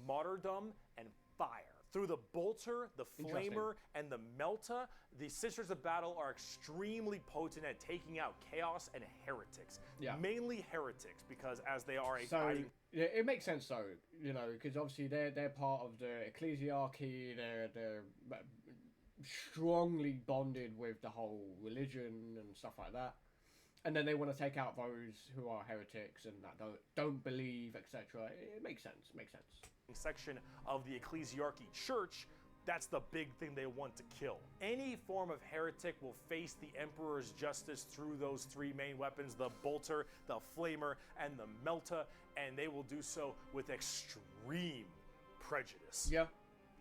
martyrdom, and fire. Through the bolter, the flamer, and the melta, the Sisters of Battle are extremely potent at taking out chaos and heretics. Yeah. Mainly heretics, because as they are a fighting... Yeah, it makes sense though, because obviously they're part of the ecclesiarchy, they're strongly bonded with the whole religion and stuff like that, and then they want to take out those who are heretics and that don't believe, etc. It makes sense. Section of the ecclesiarchy church, that's the big thing they want to kill. Any form of heretic will face the Emperor's justice through those 3 main weapons: the bolter, the flamer, and the melta, and they will do so with extreme prejudice. Yeah,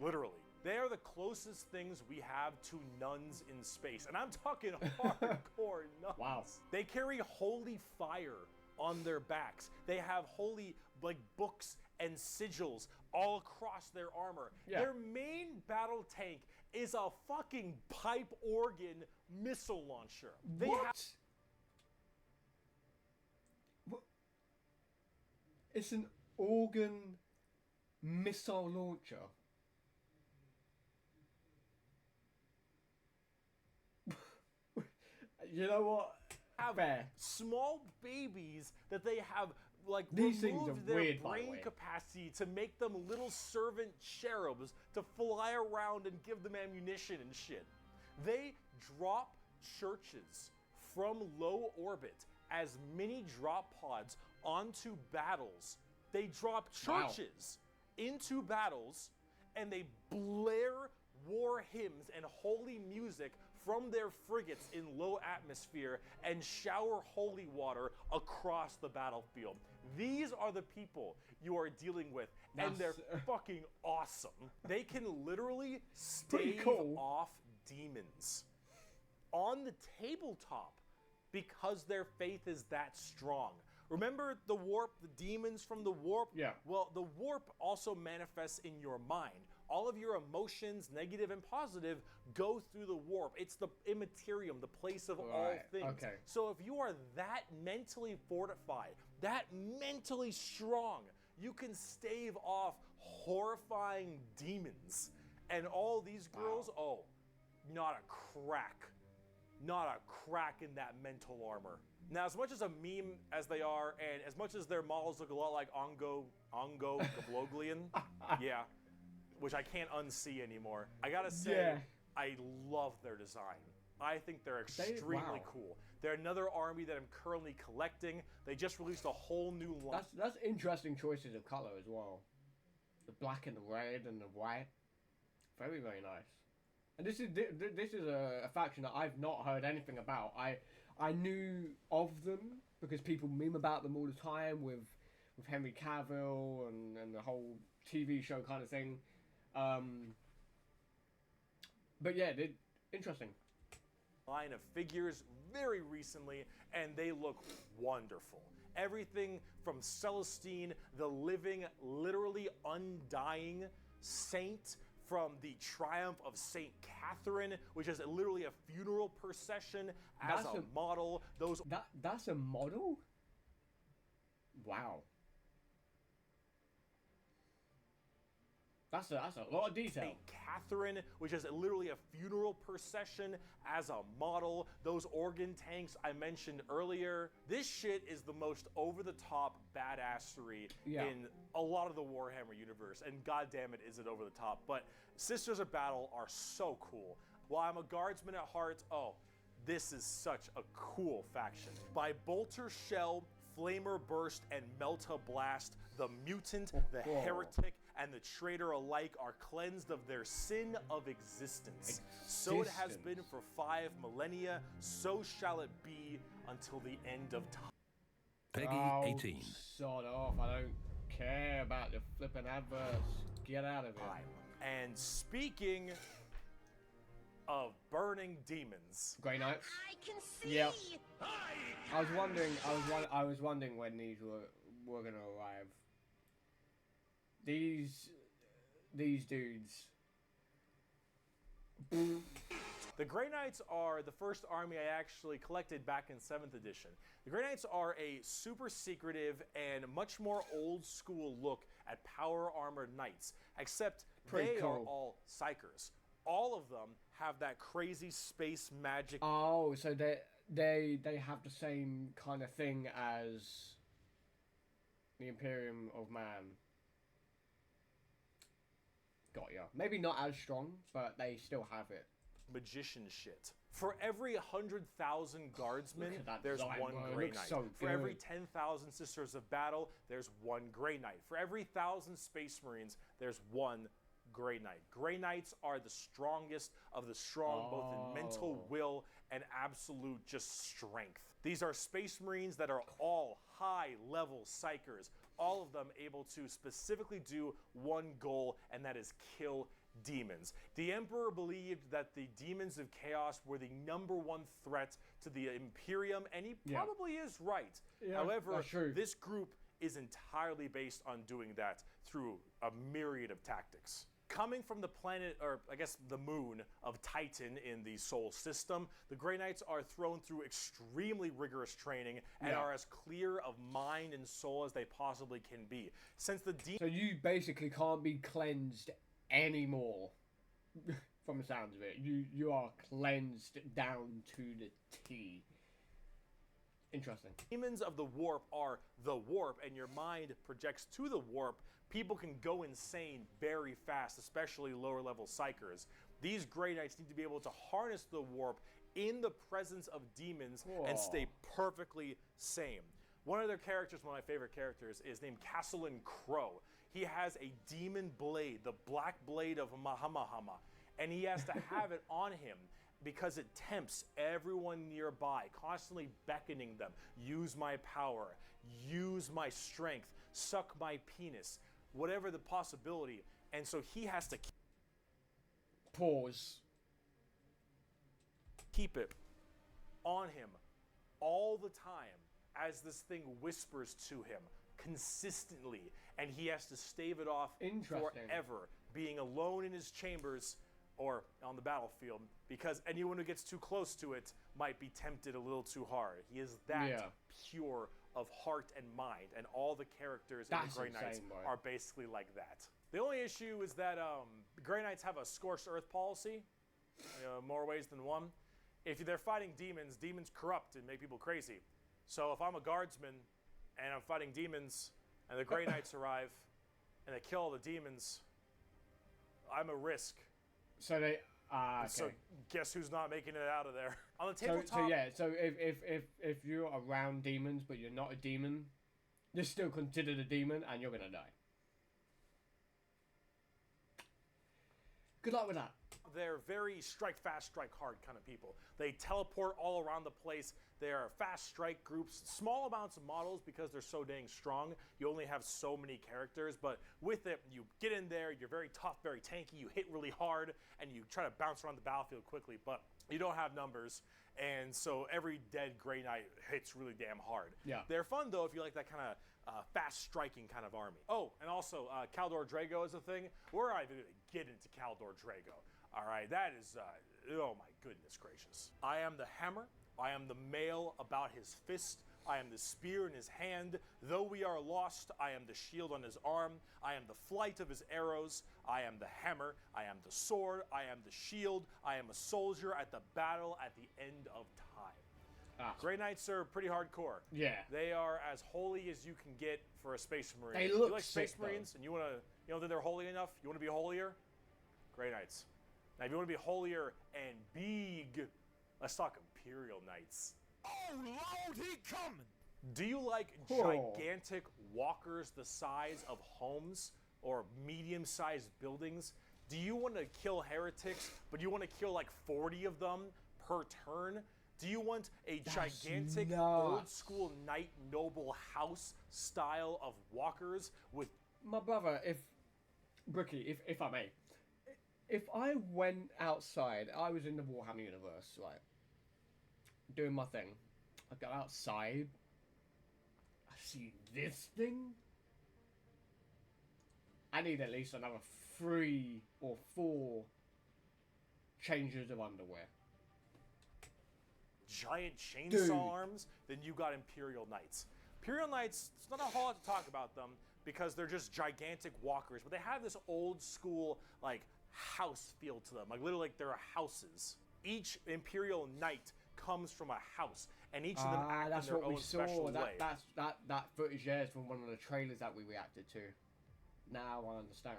literally. They are the closest things we have to nuns in space. And I'm talking hardcore nuns. Wow. They carry holy fire on their backs. They have holy like books and sigils all across their armor. Yeah. Their main battle tank is a fucking pipe organ missile launcher. They What? What? It's an organ missile launcher. You know what? have Fair. small babies that they have like These things are removed their weird, by the brain way. capacity to make them little servant cherubs to fly around and give them ammunition and shit. They drop churches from low orbit as mini drop pods onto battles. They drop Wow. churches into battles and they blare war hymns and holy music from their frigates in low atmosphere and shower holy water across the battlefield. These are the people you are dealing with, and they're fucking awesome. They can literally Pretty stave cool. off demons on the tabletop because their faith is that strong. Remember the warp, the demons from the warp? Yeah. Well, the warp also manifests in your mind. All of your emotions, negative and positive, go through the warp. It's the immaterium, the place of all Right, things. okay. So if you are that mentally fortified, that mentally strong, you can stave off horrifying demons. And all these girls, oh, not a crack. Not a crack in that mental armor. Now, as much as a meme as they are, and as much as their models look a lot like Ongo Gabloglian, yeah, which I can't unsee anymore, I gotta say, Yeah. I love their design. I think they're extremely wow. cool. They're another army that I'm currently collecting. They just released a whole new line. That's interesting choices of color as well. The black and the red and the white, very very nice. And this is a faction that I've not heard anything about. I knew of them because people meme about them all the time with Henry Cavill and the whole TV show kind of thing. But yeah, they're interesting. Line of figures very recently, and they look wonderful. Everything from Celestine, the living, literally undying saint, from the triumph of Saint Catherine, which is literally a funeral procession as That's a model. That's a model? Wow. That's a lot of detail. Saint Catherine, which is literally a funeral procession as a model. Those organ tanks I mentioned earlier. This shit is the most over-the-top badassery in a lot of the Warhammer universe, and goddamn it, is it over the top. But Sisters of Battle are so cool. While I'm a guardsman at heart, oh, this is such a cool faction. By Bolter Shell, Flamer Burst, and Melta Blast, the mutant, the heretic, and the traitor alike are cleansed of their sin of existence. So it has been for 5 millennia, so shall it be until the end of time. Peggy 18. Sod off, I don't care about the flipping adverts. Get out of here. And speaking of burning demons, Grey Knights. I can see. Yep. I was wondering when these were gonna arrive. These dudes. the Grey Knights are the first army I actually collected back in 7th edition. The Grey Knights are a super secretive and much more old school look at power armored knights, except Pretty they cool. are all psychers. All of them have that crazy space magic. Oh, so they have the same kind of thing as the Imperium of Man. Got ya. Maybe not as strong, but they still have it. Magician shit. For every 100,000 guardsmen, Look at that there's design, one bro. It Grey looks Knight. so For every good. 10,000 Sisters of Battle, there's one Grey Knight. For every 1,000 Space Marines, there's one Grey Knight. Grey Knights are the strongest of the strong, both in mental will and absolute just strength. These are Space Marines that are all high-level psychers, all of them able to specifically do one goal, and that is kill demons. The Emperor believed that the demons of chaos were the #1 threat to the Imperium, and he probably is right. However, this group is entirely based on doing that through a myriad of tactics. Coming from the planet, or I guess the moon of Titan in the Sol system, the Grey Knights are thrown through extremely rigorous training and are as clear of mind and soul as they possibly can be. Since the So you basically can't be cleansed anymore. From the sounds of it, you are cleansed down to the T. Interesting. Demons of the warp are the warp, and your mind projects to the warp. People can go insane very fast, especially lower level psychers. These Grey Knights need to be able to harness the warp in the presence of demons and stay perfectly sane. One of their characters, one of my favorite characters, is named Castellan Crow. He has a demon blade, the black blade of Mahamahama, and he has to have it on him because it tempts everyone nearby, constantly beckoning them. Use my power, use my strength, suck my penis, whatever the possibility. And so he has to keep it on him all the time as this thing whispers to him consistently, and he has to stave it off forever, being alone in his chambers or on the battlefield, because anyone who gets too close to it might be tempted a little too hard. He is that pure of heart and mind, and all the characters in the Grey Knights are basically like that. The only issue is that the Grey Knights have a scorched earth policy, more ways than one. If they're fighting demons, demons corrupt and make people crazy. So if I'm a guardsman and I'm fighting demons and the Grey Knights arrive and they kill all the demons, I'm a risk. So they okay. So guess who's not making it out of there? On the tabletop. So if you're around demons but you're not a demon, you're still considered a demon and you're gonna die. Good luck with that. They're very strike fast, strike hard kind of people. They teleport all around the place. They are fast strike groups, small amounts of models because they're so dang strong. You only have so many characters, but with it, you get in there, you're very tough, very tanky, you hit really hard, and you try to bounce around the battlefield quickly, but you don't have numbers, and so every dead Grey Knight hits really damn hard. Yeah. They're fun, though, if you like that kind of fast striking kind of army. Oh, and also, Caldor Drago is a thing. We're not even going to get into Caldor Drago. All right, that is, oh my goodness gracious. I am the hammer. I am the mail about his fist. I am the spear in his hand. Though we are lost, I am the shield on his arm. I am the flight of his arrows. I am the hammer. I am the sword. I am the shield. I am a soldier at the battle at the end of time. Grey Knights are pretty hardcore. Yeah. They are as holy as you can get for a Space Marine. They look you like Space sick, Marines and you want to, you know that they're holy enough? You want to be holier? Grey Knights. Now, if you want to be holier and big, let's talk Imperial Knights. Oh, Lord, he coming! Do you like gigantic walkers the size of homes or medium-sized buildings? Do you want to kill heretics, but you want to kill like 40 of them per turn? Do you want a gigantic old-school knight noble house style of walkers with... My brother, Brookie, if I may, if I went outside, I was in the Warhammer universe, right, doing my thing. I go outside, I see this thing. I need at least another 3 or 4 changes of underwear. Giant chainsaw arms, then you got Imperial Knights. Imperial Knights, it's not a whole lot to talk about them because they're just gigantic walkers, but they have this old school, like, house feel to them, like literally like they're houses. Each Imperial Knight comes from a house, and each of them act in their own special way. That footage there is from one of the trailers that we reacted to. Now I understand.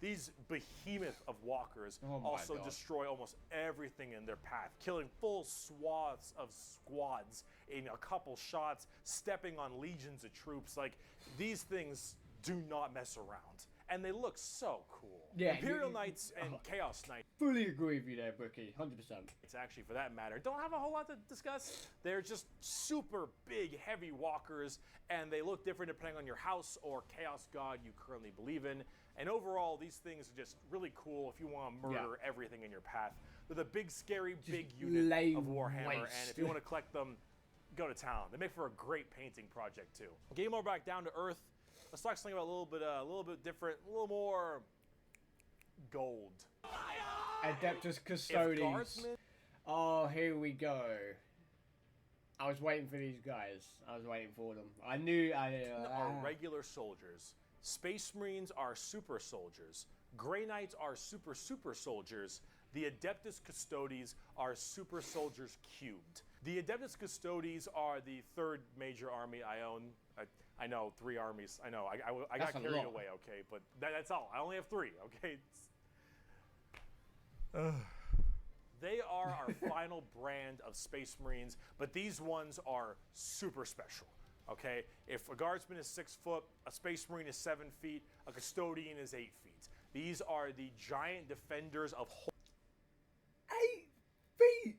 These behemoth of walkers also destroy almost everything in their path, killing full swaths of squads in a couple shots, stepping on legions of troops. Like, these things do not mess around. And they look so cool. Yeah, Imperial Knights and Chaos Knights. Fully agree with you there, Brookie. 100%. It's actually, for that matter, don't have a whole lot to discuss. They're just super big, heavy walkers, and they look different depending on your house or chaos god you currently believe in. And overall, these things are just really cool if you want to murder everything in your path. They're the big, scary, big unit of Warhammer, and if you want to collect them, go to town. They make for a great painting project too. Getting more back down to earth. Let's talk something about a little bit different, a little more gold. Adeptus Custodes. Oh, here we go. I was waiting for these guys. I was waiting for them. I knew. Are regular soldiers. Space Marines are super soldiers. Grey Knights are super soldiers. The Adeptus Custodes are super soldiers cubed. The Adeptus Custodes are the third major army I own. I know, 3 armies. I know, I got carried away, okay? But that's all. I only have 3, okay? They are our final brand of Space Marines, but these ones are super special, okay? If a Guardsman is 6 foot, a Space Marine is 7 feet, a Custodian is 8 feet. These are the giant defenders of 8 feet?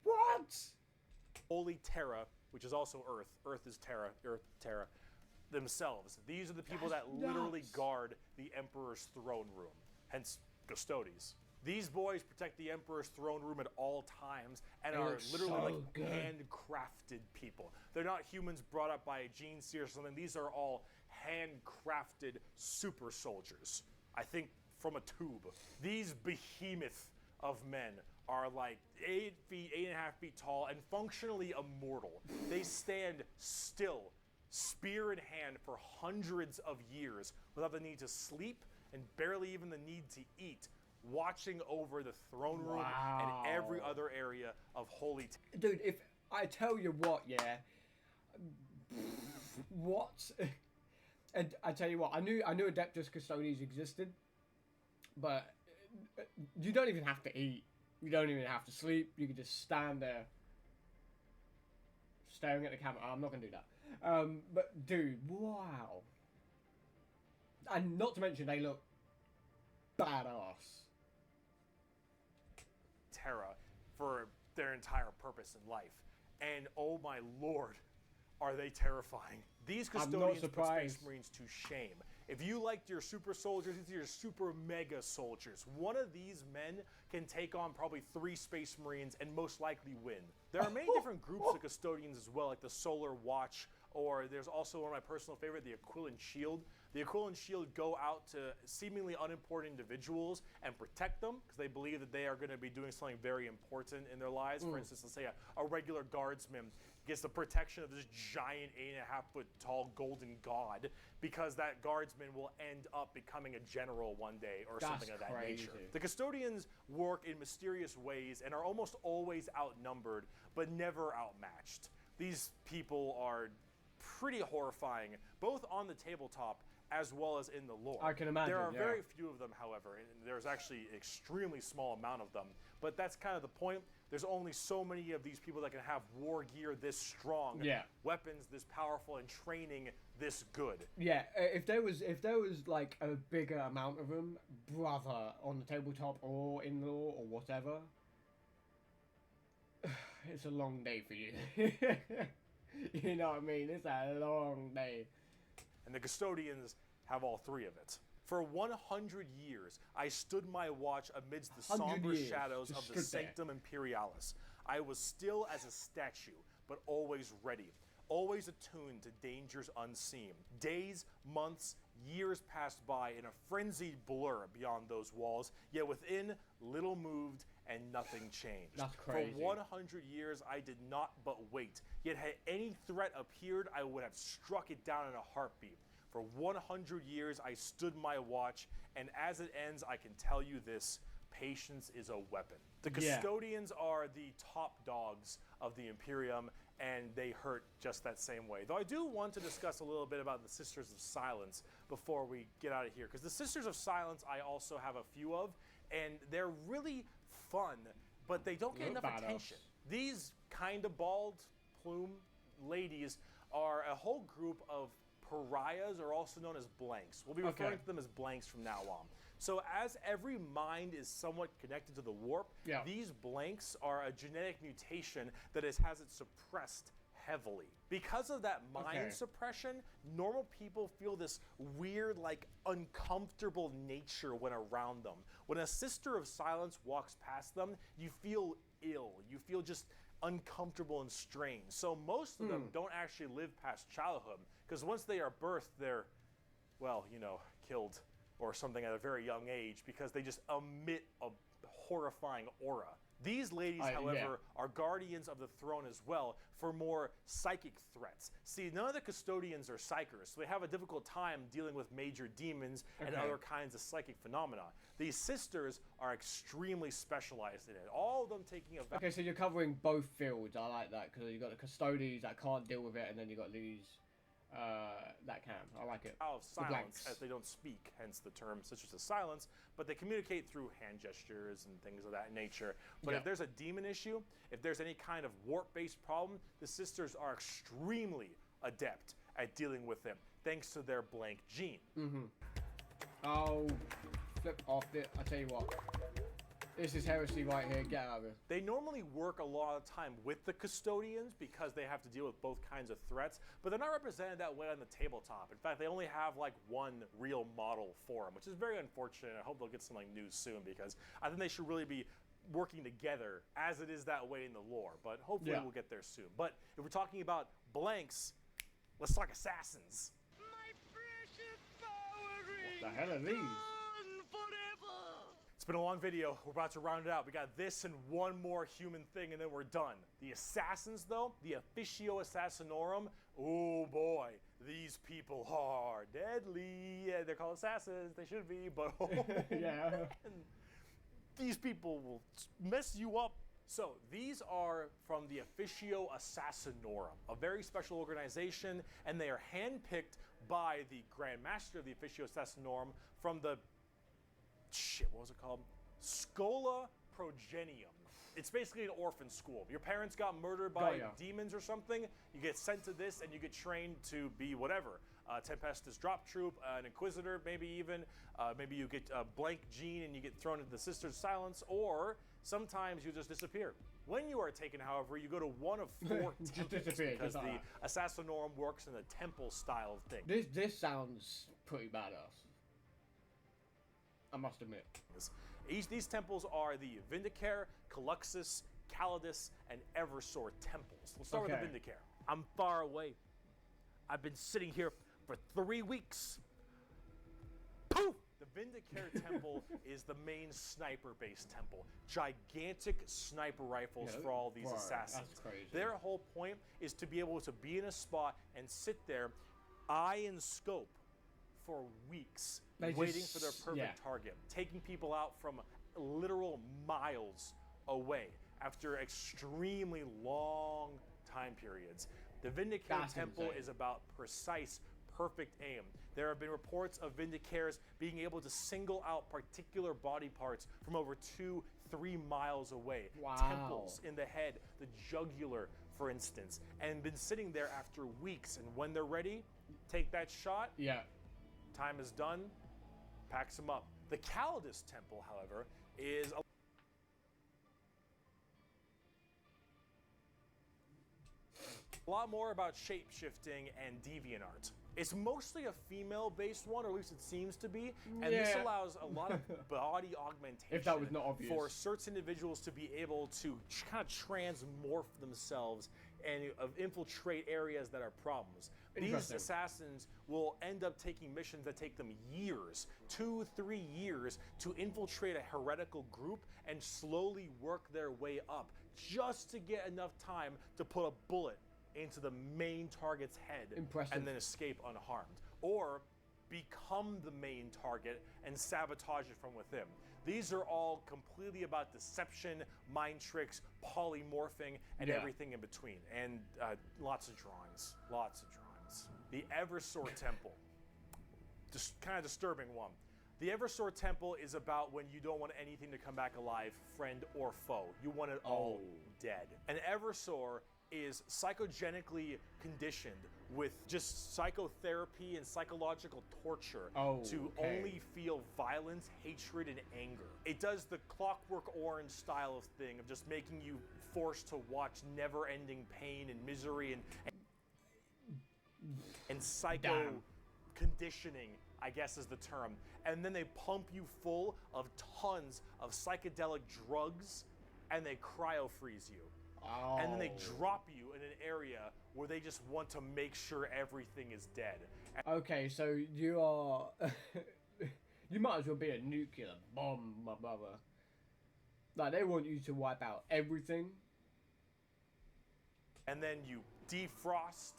What? Holy Terra, which is also Earth. Earth is Terra. Earth, Terra. Themselves. These are the people that literally guard the Emperor's throne room. Hence, Custodes. These boys protect the Emperor's throne room at all times and are literally handcrafted people. They're not humans brought up by a gene seer or something. These are all handcrafted super soldiers. I think from a tube. These behemoth of men are like 8 feet, 8.5 feet tall, and functionally immortal. They stand still, spear in hand, for hundreds of years without the need to sleep and barely even the need to eat, watching over the throne room and every other area of Holy Dude, if I tell you what, what? And I tell you what, I knew Adeptus Custodes existed, but you don't even have to eat. You don't even have to sleep. You can just stand there, staring at the camera. I'm not gonna do that. But dude, wow. And not to mention, they look badass. Terra for their entire purpose in life. And oh my lord, are they terrifying. These Custodians put Space Marines to shame. If you liked your super soldiers, these are your super mega soldiers. One of these men can take on probably 3 Space Marines and most likely win. There are many different groups of Custodians as well, like the Solar Watch, or there's also one of my personal favorite, the Aquilan Shield. The Aquilan Shield go out to seemingly unimportant individuals and protect them because they believe that they are going to be doing something very important in their lives. For instance, let's say a regular guardsman gets the protection of this giant 8.5 foot tall golden god because that guardsman will end up becoming a general one day or something of that nature. The Custodians work in mysterious ways and are almost always outnumbered but never outmatched. These people are pretty horrifying, both on the tabletop as well as in the lore. I can imagine, There are very few of them, however, and there's actually an extremely small amount of them. But that's kind of the point. There's only so many of these people that can have war gear this strong, weapons this powerful, and training this good. Yeah, if there was like a bigger amount of them, brother, on the tabletop or in lore or whatever, it's a long day for you. You know what I mean? It's a long day. And the Custodians have all 3 of it. For 100 years, I stood my watch amidst the somber shadows of the Sanctum Imperialis. I was still as a statue, but always ready, always attuned to dangers unseen. Days, months, years passed by in a frenzied blur beyond those walls, yet within, little moved and nothing changed. That's crazy. For 100 years, I did not but wait. Yet had any threat appeared, I would have struck it down in a heartbeat. For 100 years, I stood my watch, and as it ends, I can tell you this: patience is a weapon. The Custodians are the top dogs of the Imperium, and they hurt just that same way. Though I do want to discuss a little bit about the Sisters of Silence before we get out of here, because the Sisters of Silence I also have a few of, and they're really fun, but they don't get enough attention. These kind of bald plume ladies are a whole group of pariahs are also known as blanks. We'll be referring to them as blanks from now on. So as every mind is somewhat connected to the warp, these blanks are a genetic mutation that has it suppressed heavily. Because of that mind suppression, normal people feel this weird, like, uncomfortable nature when around them. When a Sister of Silence walks past them, you feel ill. You feel just uncomfortable and strange. So most of them don't actually live past childhood, because once they are birthed, they're, well, you know, killed or something at a very young age, because they just emit a horrifying aura. These ladies, however, are guardians of the throne as well for more psychic threats. See, none of the custodians are psychers, so they have a difficult time dealing with major demons and other kinds of psychic phenomena. These sisters are extremely specialized in it, all of them taking a... Okay, so you're covering both fields. I like that, because you've got the custodians that can't deal with it, and then you've got these that can. I like it. Of silence, as they don't speak, hence the term Sisters of Silence, but they communicate through hand gestures and things of that nature. But if there's a demon issue, if there's any kind of warp-based problem, the sisters are extremely adept at dealing with them, thanks to their blank gene. Oh, flip off it. I tell you what. This is heresy right here. Get out of here. They normally work a lot of time with the custodians because they have to deal with both kinds of threats, but they're not represented that way on the tabletop. In fact, they only have like one real model for them, which is very unfortunate. I hope they'll get something new soon, because I think they should really be working together as it is that way in the lore, but hopefully we'll get there soon. But if we're talking about blanks, let's talk assassins. My precious power ring. What the hell are these? It's been a long video. We're about to round it out. We got this and one more human thing, and then we're done. The assassins, though, the Officio Assassinorum, oh boy, these people are deadly. Yeah, they're called assassins. They should be, but these people will mess you up. So these are from the Officio Assassinorum, a very special organization, and they are handpicked by the Grand Master of the Officio Assassinorum from the what was it called? Schola Progenium. It's basically an orphan school. Your parents got murdered by demons or something. You get sent to this and you get trained to be whatever. Tempestus Drop Troop, an Inquisitor, maybe even. Maybe you get a blank gene and you get thrown into the Sisters of Silence, or sometimes you just disappear. When you are taken, however, you go to one of 4 temples, because the Assassinorum works in a temple style of thing. This sounds pretty badass, I must admit. These temples are the Vindicare, Caluxus, Calidus, and Eversor temples. Let's start with the Vindicare. I'm far away. I've been sitting here for 3 weeks. Poof! The Vindicare temple is the main sniper-based temple. Gigantic sniper rifles for all these assassins. That's crazy. Their whole point is to be able to be in a spot and sit there, eye and scope, for weeks, waiting for their perfect target, taking people out from literal miles away after extremely long time periods. The Vindicare temple is about precise, perfect aim. There have been reports of Vindicares being able to single out particular body parts from over 2-3 miles away. Temples in the head, the jugular, for instance, and been sitting there after weeks. And when they're ready, take that shot. Time is done, packs them up. The Calidus temple, however, is a lot more about shape-shifting and deviant art. It's mostly a female-based one, or at least it seems to be, and this allows a lot of body augmentation if that was not obvious, for certain individuals to be able to kind of transmorph themselves and infiltrate areas that are problems. These assassins will end up taking missions that take them years, 2-3 years, to infiltrate a heretical group and slowly work their way up, just to get enough time to put a bullet into the main target's head and then escape unharmed, or become the main target and sabotage it from within. These are all completely about deception, mind tricks, polymorphing, and everything in between, and lots of drawings. The Eversor temple, just kind of disturbing one. The Eversor temple is about when you don't want anything to come back alive, friend or foe. You want it all dead. An Eversor is psychogenically conditioned with just psychotherapy and psychological torture to only feel violence, hatred, and anger. It does the Clockwork Orange style of thing of just making you forced to watch never-ending pain and misery and psycho conditioning, I guess is the term. And then they pump you full of tons of psychedelic drugs and they cryo-freeze you. And then they drop you in an area where they just want to make sure everything is dead. Okay, so you are... you might as well be a nuclear bomb, my brother. Like, they want you to wipe out everything. And then you defrost,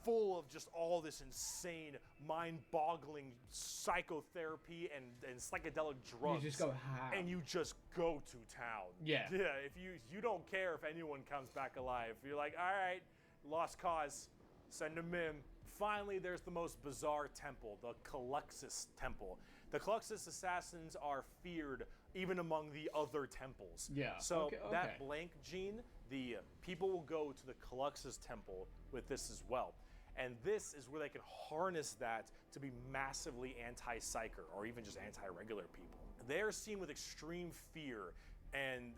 full of just all this insane, mind-boggling psychotherapy and psychedelic drugs. You just go ham. And you just go to town. Yeah. Yeah, if you don't care if anyone comes back alive. You're like, all right, lost cause, send them in. Finally, there's the most bizarre temple, the Caluxus Temple. The Caluxus assassins are feared even among the other temples. Yeah. So that blank gene, the people will go to the Caluxus Temple with this as well. And this is where they can harness that to be massively anti-psyker or even just anti-regular people. They are seen with extreme fear and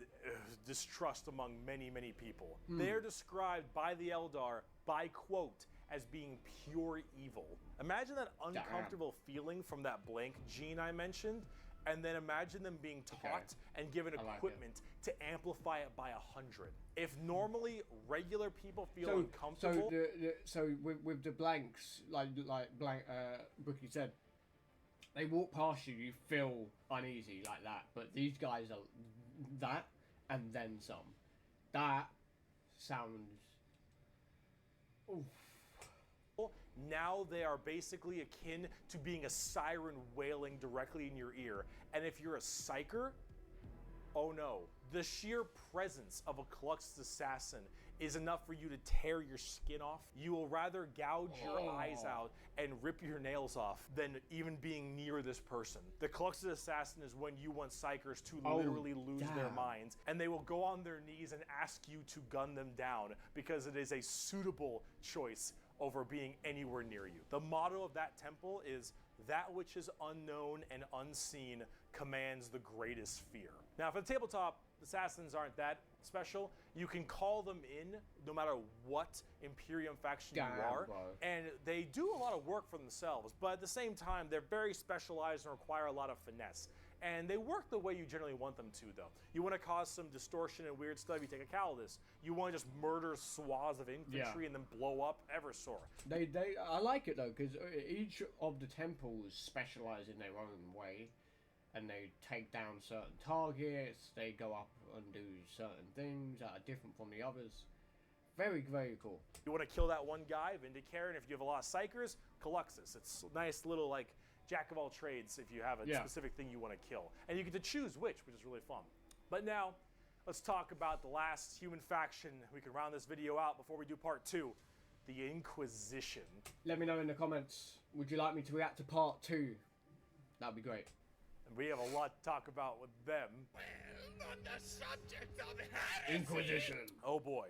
distrust among many, many people. They are described by the Eldar by quote as being pure evil. Imagine that uncomfortable feeling from that blank gene I mentioned, and then imagine them being taught and given equipment to amplify it by 100. If normally regular people feel uncomfortable, so with the blanks, like blank Brookie said, they walk past you, you feel uneasy like that. But these guys are that and then some. That sounds. Oof. Now they are basically akin to being a siren wailing directly in your ear. And if you're a psyker, oh no. The sheer presence of a Caluxus assassin is enough for you to tear your skin off. You will rather gouge your eyes out and rip your nails off than even being near this person. The Caluxus assassin is when you want psychers to literally lose their minds, and they will go on their knees and ask you to gun them down because it is a suitable choice over being anywhere near you. The motto of that temple is, that which is unknown and unseen commands the greatest fear. Now for the tabletop, assassins aren't that special. You can call them in no matter what Imperium faction you are, and they do a lot of work for themselves, but at the same time, they're very specialized and require a lot of finesse. And they work the way you generally want them to, though. You want to cause some distortion and weird stuff, you take a Calidus. You want to just murder swaths of infantry and then blow up Eversor. I like it, though, because each of the temples specialize in their own way. And they take down certain targets, they go up and do certain things that are different from the others. Very, very cool. You want to kill that one guy, Vindicator, and if you have a lot of psychers, Caluxus. It's a nice little, like, jack of all trades if you have a specific thing you want to kill. And you get to choose which is really fun. But now, let's talk about the last human faction. We can round this video out before we do part 2. The Inquisition. Let me know in the comments, would you like me to react to part 2? That'd be great. We have a lot to talk about with them. Well, on the subject of heresy. Inquisition. Oh boy.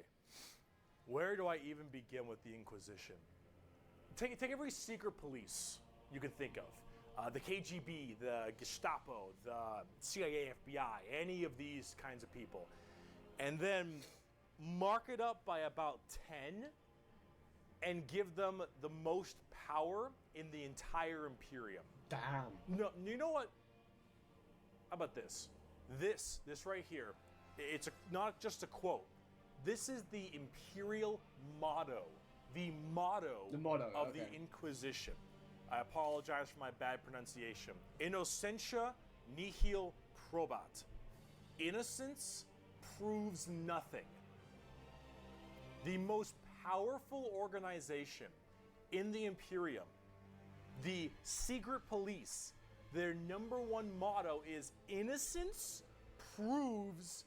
Where do I even begin with the Inquisition? Take every secret police you can think of. The KGB, the Gestapo, the CIA, FBI, any of these kinds of people. And then mark it up by about 10 and give them the most power in the entire Imperium. Damn. No, you know what? How about this? This right here, it's not just a quote. This is the Imperial motto. The motto of the Inquisition. I apologize for my bad pronunciation. Innocentia nihil probat. Innocence proves nothing. The most powerful organization in the Imperium, the secret police, their #1 motto is innocence proves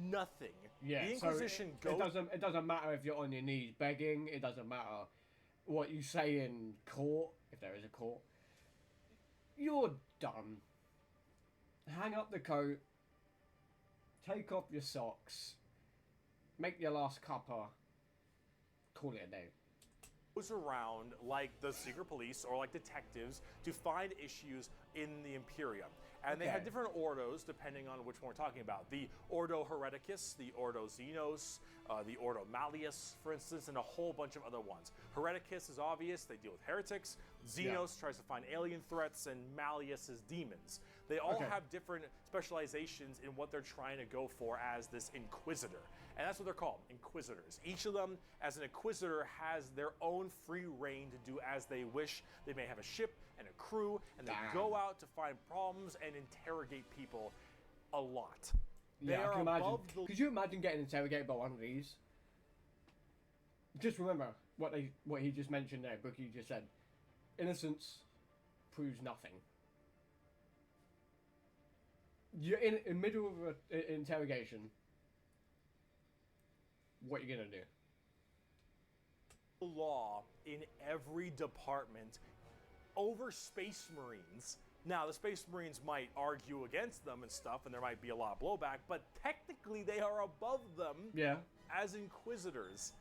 nothing. Yeah, the Inquisition it doesn't matter if you're on your knees begging, it doesn't matter what you say in court, if there is a court. You're done. Hang up the coat, take off your socks, make your last cuppa, call it a day. Goes around like the secret police or like detectives to find issues in the Imperium. And they had different ordos depending on which one we're talking about. The Ordo Hereticus, the Ordo Xenos, the Ordo Malleus, for instance, and a whole bunch of other ones. Hereticus is obvious, they deal with heretics. Xenos tries to find alien threats, and Malleus is demons. They all have different specializations in what they're trying to go for as this Inquisitor. And that's what they're called, Inquisitors. Each of them, as an Inquisitor, has their own free reign to do as they wish. They may have a ship and a crew, and they go out to find problems and interrogate people a lot. Yeah, I can imagine. Could you imagine getting interrogated by one of these? Just remember what he just mentioned there, Brookie just said. Innocence proves nothing. You're in the middle of an interrogation. What are you gonna do? Law in every department over Space Marines. Now, the Space Marines might argue against them and stuff, and there might be a lot of blowback, but technically they are above them as Inquisitors.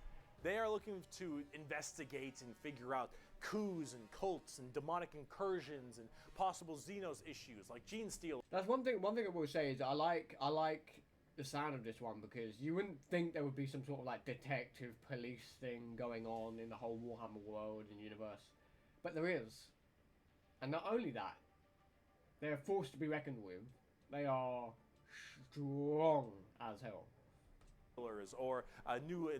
They are looking to investigate and figure out coups and cults and demonic incursions and possible Xenos issues like gene steal. That's one thing I will say is I like the sound of this one, because you wouldn't think there would be some sort of like detective police thing going on in the whole Warhammer world and universe. But there is. And not only that, they're a force to be reckoned with. They are strong as hell. Or a new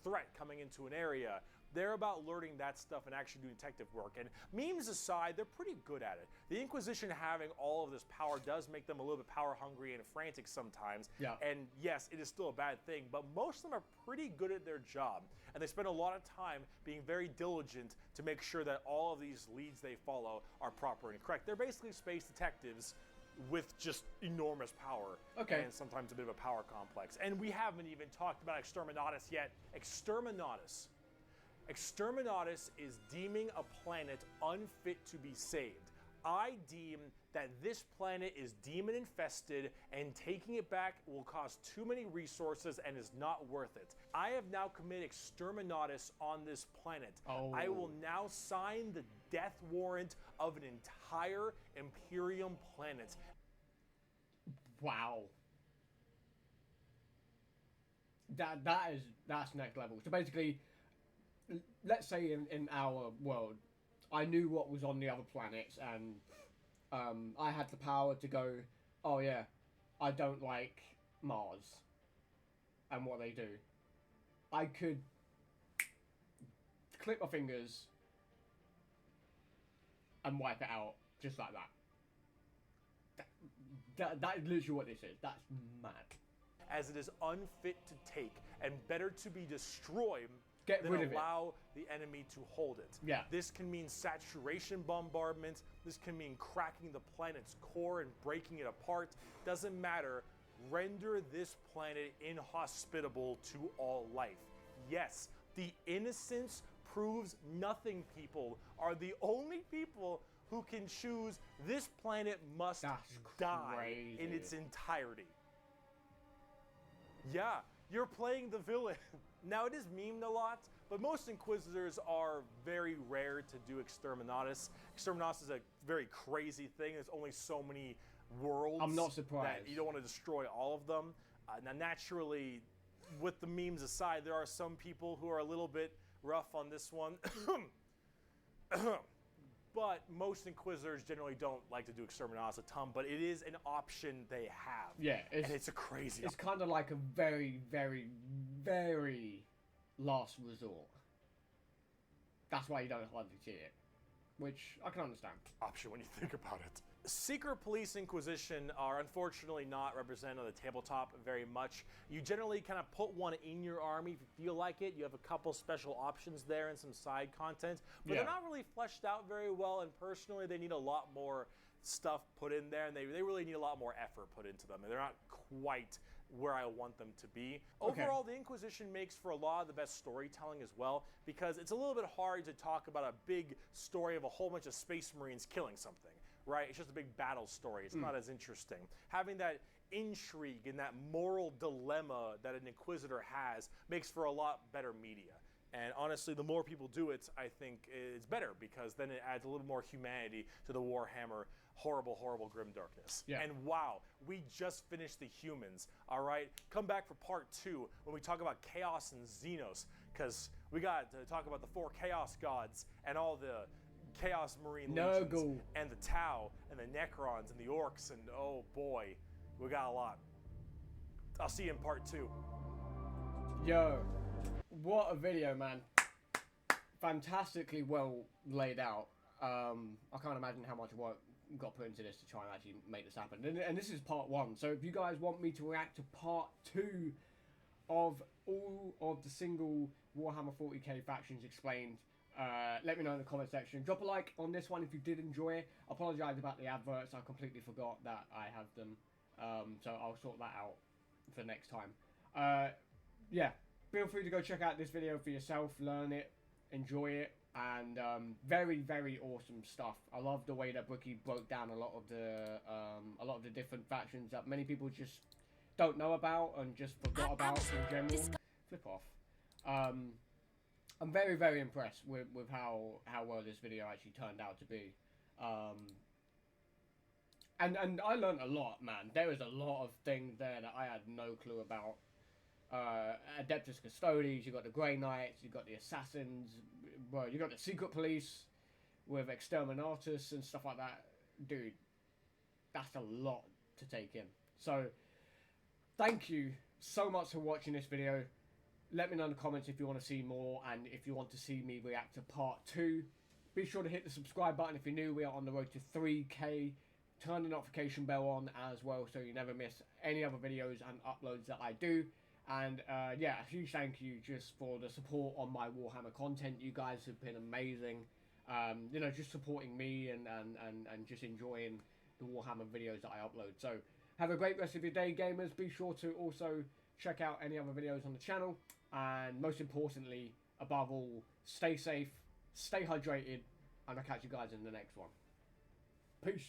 threat coming into an area. They're about learning that stuff and actually doing detective work. And memes aside, they're pretty good at it. The Inquisition having all of this power does make them a little bit power hungry and frantic sometimes. Yeah. And yes, it is still a bad thing, but most of them are pretty good at their job. And they spend a lot of time being very diligent to make sure that all of these leads they follow are proper and correct. They're basically space detectives with just enormous power. And sometimes a bit of a power complex. And we haven't even talked about Exterminatus yet. Exterminatus is deeming a planet unfit to be saved. I deem that this planet is demon infested, and taking it back will cost too many resources and is not worth it. I have now committed Exterminatus on this planet. I will now sign the death warrant of an entire Imperium planet. Wow. That's next level. So basically, let's say in our world, I knew what was on the other planets, and I had the power to go, oh yeah, I don't like Mars and what they do. I could clip my fingers and wipe it out just like that. That is literally what this is. That's mad. As it is unfit to take and better to be destroyed than allow the enemy to hold it. Yeah. This can mean saturation bombardment. This can mean cracking the planet's core and breaking it apart. Doesn't matter. Render this planet inhospitable to all life. Yes, the innocence proves nothing people are the only people who can choose this planet must die in its entirety. Yeah, you're playing the villain. Now, it is memed a lot, but most Inquisitors are very rare to do Exterminatus. Exterminatus is a very crazy thing. There's only so many worlds. I'm not surprised. That you don't want to destroy all of them. Now, naturally, with the memes aside, there are some people who are a little bit rough on this one. But most Inquisitors generally don't like to do Exterminatus a ton, but it is an option they have. Yeah. And it's a crazy It's kind of like a very, very, very last resort. That's why you don't hardly see it. Which I can understand. Option when you think about it. Secret Police Inquisition are unfortunately not represented on the tabletop very much. You generally kind of put one in your army if you feel like it. You have a couple special options there and some side content, but they're not really fleshed out very well, and personally they need a lot more stuff put in there, and they really need a lot more effort put into them, and they're not quite where I want them to be. Overall, the Inquisition makes for a lot of the best storytelling as well, because it's a little bit hard to talk about a big story of a whole bunch of Space Marines killing something. Right? It's just a big battle story. It's not as interesting. Having that intrigue and that moral dilemma that an Inquisitor has makes for a lot better media. And honestly, the more people do it, I think it's better, because then it adds a little more humanity to the Warhammer horrible, horrible grimdarkness. Yeah. And wow, we just finished the humans, all right? Come back for part 2 when we talk about Chaos and Xenos, because we got to talk about the 4 Chaos Gods and all the Chaos Marine legions, and the Tau, and the Necrons, and the Orcs, and oh boy, we got a lot. I'll see you in part 2. Yo, what a video, man. Fantastically well laid out. I can't imagine how much work got put into this to try and actually make this happen. And this is part 1. So if you guys want me to react to part 2 of all of the single Warhammer 40k factions explained, let me know in the comment section. Drop a like on this one if you did enjoy it. I apologise about the adverts. I completely forgot that I have them. So I'll sort that out for next time. Yeah, feel free to go check out this video for yourself, learn it, enjoy it, and very, very awesome stuff. I love the way that Brookie broke down a lot of the different factions that many people just don't know about and just forgot about in general. Flip off. I'm very, very impressed with how well this video actually turned out to be. And I learned a lot, man. There was a lot of things there that I had no clue about. Adeptus Custodes, you got the Grey Knights, you got the Assassins, well, you got the Secret Police with Exterminatus and stuff like that. Dude, that's a lot to take in. So, thank you so much for watching this video. Let me know in the comments if you want to see more, and if you want to see me react to part 2. Be sure to hit the subscribe button if you're new. We are on the road to 3K. Turn the notification bell on as well so you never miss any other videos and uploads that I do. And yeah, a huge thank you just for the support on my Warhammer content. You guys have been amazing. You know, just supporting me and just enjoying the Warhammer videos that I upload. So have a great rest of your day, gamers. Be sure to also check out any other videos on the channel. And most importantly, above all, stay safe, stay hydrated, and I'll catch you guys in the next one. Peace.